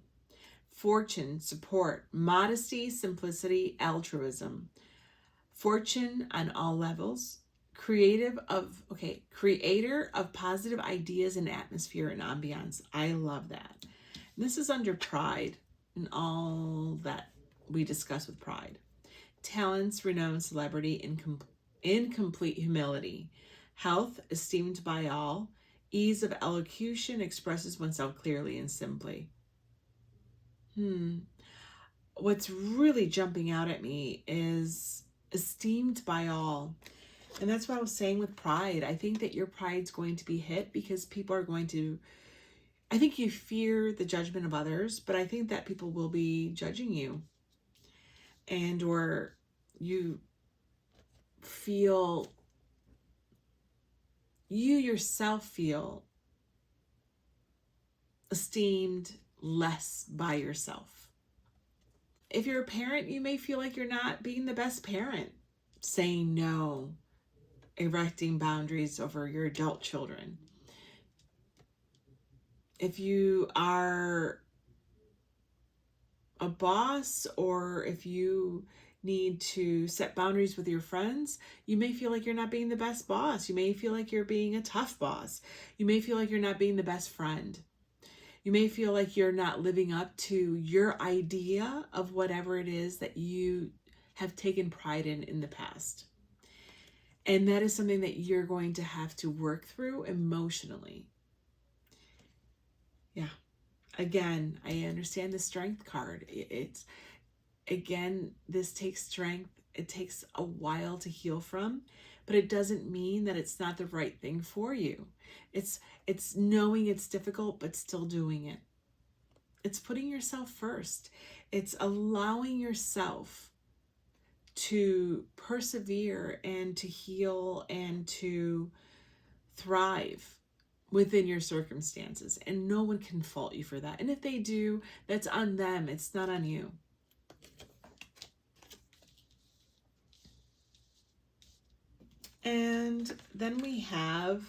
Fortune, support, modesty, simplicity, altruism. Fortune on all levels. Creator of positive ideas and atmosphere and ambiance. I love that. This is under pride and all that we discuss with pride. Talents, renown, celebrity, incomplete humility. Health, esteemed by all. Ease of elocution, expresses oneself clearly and simply. What's really jumping out at me is esteemed by all. And that's what I was saying with pride. I think that your pride's going to be hit because people are going to, I think you fear the judgment of others, but I think that people will be judging you. And or you yourself feel esteemed less by yourself. If you're a parent, you may feel like you're not being the best parent, saying no, erecting boundaries over your adult children. If you are a boss, or if you need to set boundaries with your friends, you may feel like you're not being the best boss. You may feel like you're being a tough boss. You may feel like you're not being the best friend. You may feel like you're not living up to your idea of whatever it is that you have taken pride in the past. And that is something that you're going to have to work through emotionally. Yeah. Again, I understand the strength card. Again, this takes strength. It takes a while to heal from, but it doesn't mean that it's not the right thing for you. It's knowing it's difficult, but still doing it. It's putting yourself first. It's allowing yourself to persevere and to heal and to thrive within your circumstances. And no one can fault you for that. And if they do, that's on them. It's not on you. And then we have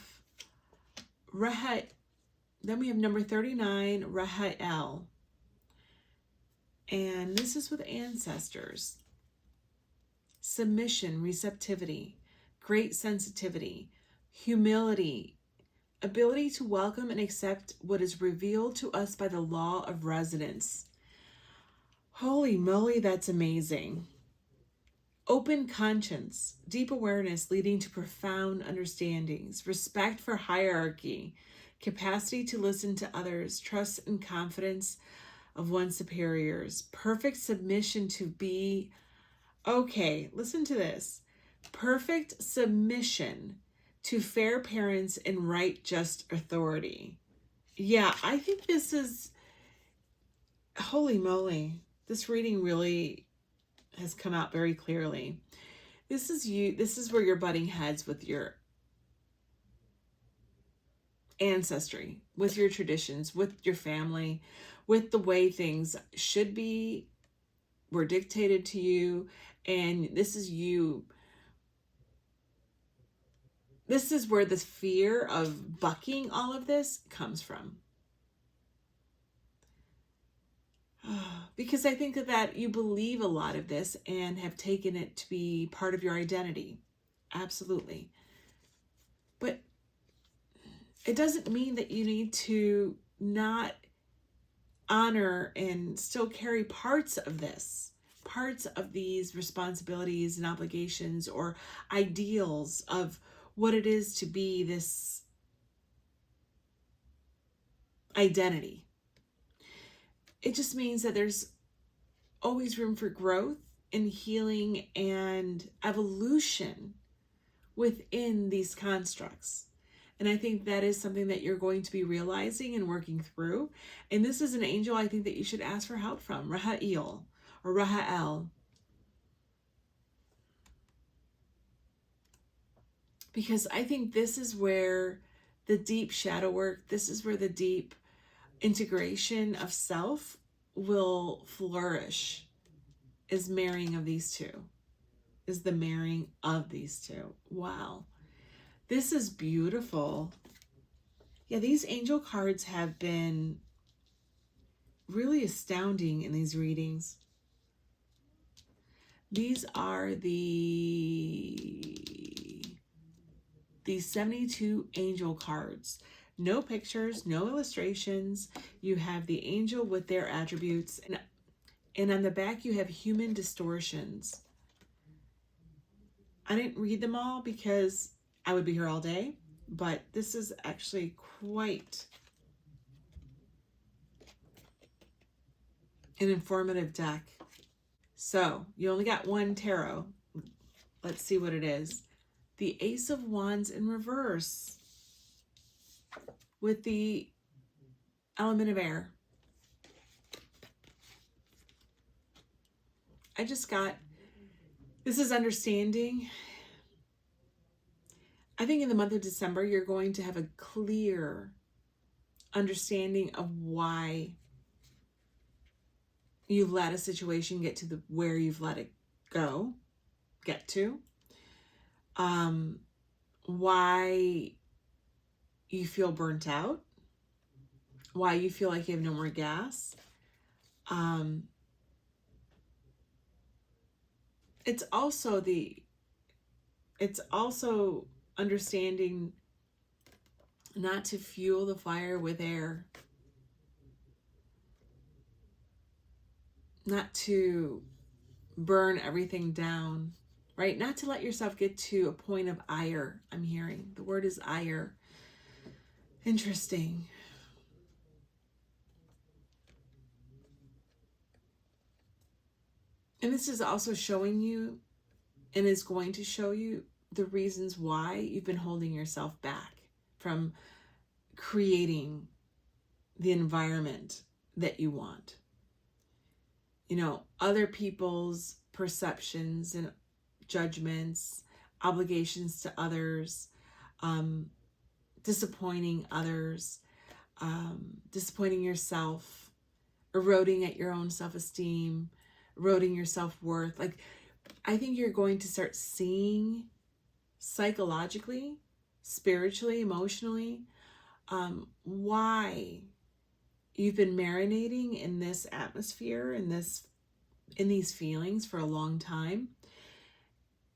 number 39, Rahael. And this is with ancestors. Submission, receptivity, great sensitivity, humility, ability to welcome and accept what is revealed to us by the law of resonance. Holy moly, that's amazing. Open conscience, deep awareness leading to profound understandings, respect for hierarchy, capacity to listen to others, trust and confidence of one's superiors, perfect submission to be, okay, listen to this, perfect submission to fair parents and right just authority. Yeah, I think this is, holy moly, this reading really has come out very clearly. This is where you're butting heads with your ancestry, with your traditions, with your family, with the way things should be, were dictated to you, and this is where the fear of bucking all of this comes from. Because I think that you believe a lot of this and have taken it to be part of your identity. Absolutely. But it doesn't mean that you need to not honor and still carry parts of this, parts of these responsibilities and obligations or ideals of what it is to be this identity. It just means that there's always room for growth and healing and evolution within these constructs. And I think that is something that you're going to be realizing and working through. And this is an angel I think that you should ask for help from, Rahael or Rahael. Because I think this is where the deep shadow work, this is where the deep integration of self will flourish, is marrying of these two, is the marrying of these two. Wow. This is beautiful. Yeah, these angel cards have been really astounding in these readings. These are these 72 angel cards. No pictures, no illustrations. You have the angel with their attributes. And on the back, you have human distortions. I didn't read them all because I would be here all day, but this is actually quite an informative deck. So you only got one tarot. Let's see what it is. The Ace of Wands in reverse with the element of air. I just got, this is understanding. I think in the month of December, you're going to have a clear understanding of why you let a situation get to where you've let it get to. Why you feel burnt out, why you feel like you have no more gas. It's also understanding not to fuel the fire with air, not to burn everything down, right? Not to let yourself get to a point of ire. I'm hearing the word is ire. Interesting. And this is also showing you, and is going to show you, the reasons why you've been holding yourself back from creating the environment that you want. You know, other people's perceptions and judgments, obligations to others, disappointing others, disappointing yourself, eroding at your own self-esteem, eroding your self-worth. Like, I think you're going to start seeing psychologically, spiritually, emotionally, why you've been marinating in this atmosphere, in these feelings for a long time,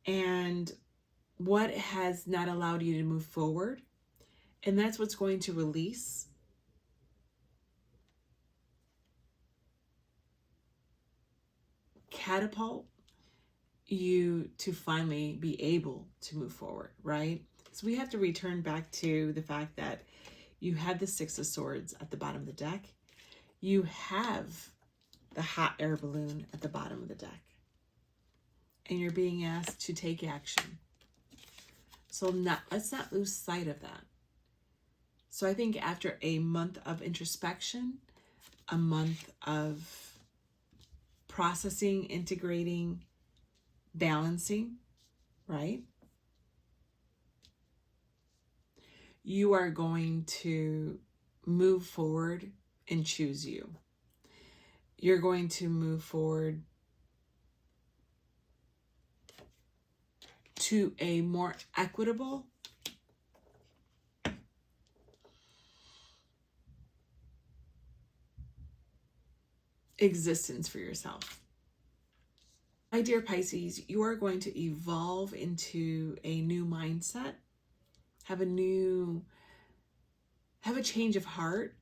and what has not allowed you to move forward. And that's what's going to release. Catapult you to finally be able to move forward, right? So we have to return back to the fact that you have the Six of Swords at the bottom of the deck. You have the hot air balloon at the bottom of the deck. And you're being asked to take action. So let's not lose sight of that. So I think after a month of introspection, a month of processing, integrating, balancing, right? You are going to move forward and choose you. You're going to move forward to a more equitable existence for yourself. My dear Pisces, you are going to evolve into a new mindset, have a change of heart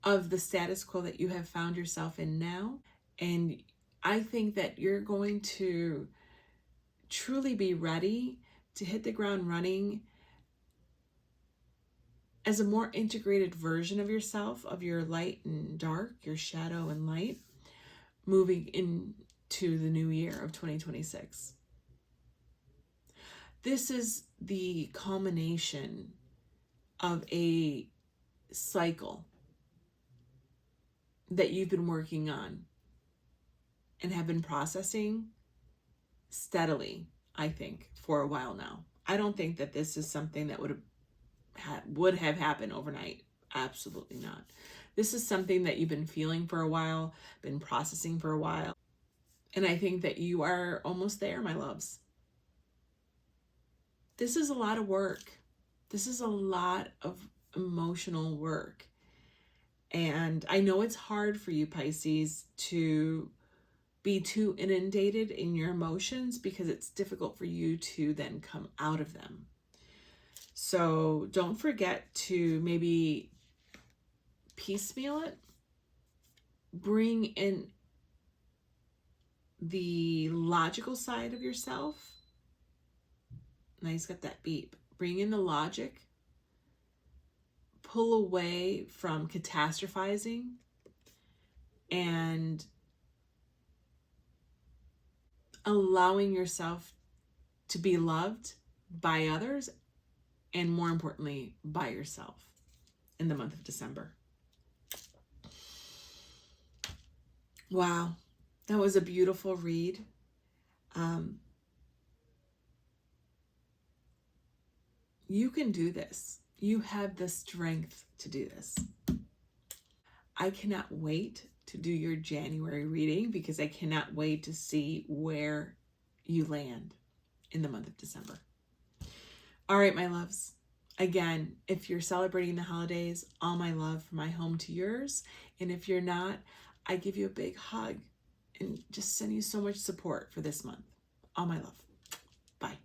of the status quo that you have found yourself in now. And I think that you're going to truly be ready to hit the ground running as a more integrated version of yourself, of your light and dark, your shadow and light, moving into the new year of 2026. This is the culmination of a cycle that you've been working on and have been processing steadily, I think, for a while now. I don't think that this is something that would have happened overnight. Absolutely not. This is something that you've been feeling for a while, been processing for a while. And I think that you are almost there, my loves. This is a lot of work. This is a lot of emotional work. And I know it's hard for you, Pisces, to be too inundated in your emotions because it's difficult for you to then come out of them. So don't forget to maybe piecemeal it. Bring in the logical side of yourself. Now he's got that beep. Bring in the logic. Pull away from catastrophizing and allowing yourself to be loved by others and, more importantly, by yourself in the month of December. Wow, that was a beautiful read. You can do this. You have the strength to do this. I cannot wait to do your January reading because I cannot wait to see where you land in the month of December. All right, my loves. Again, if you're celebrating the holidays, all my love from my home to yours. And if you're not, I give you a big hug and just send you so much support for this month. All my love. Bye.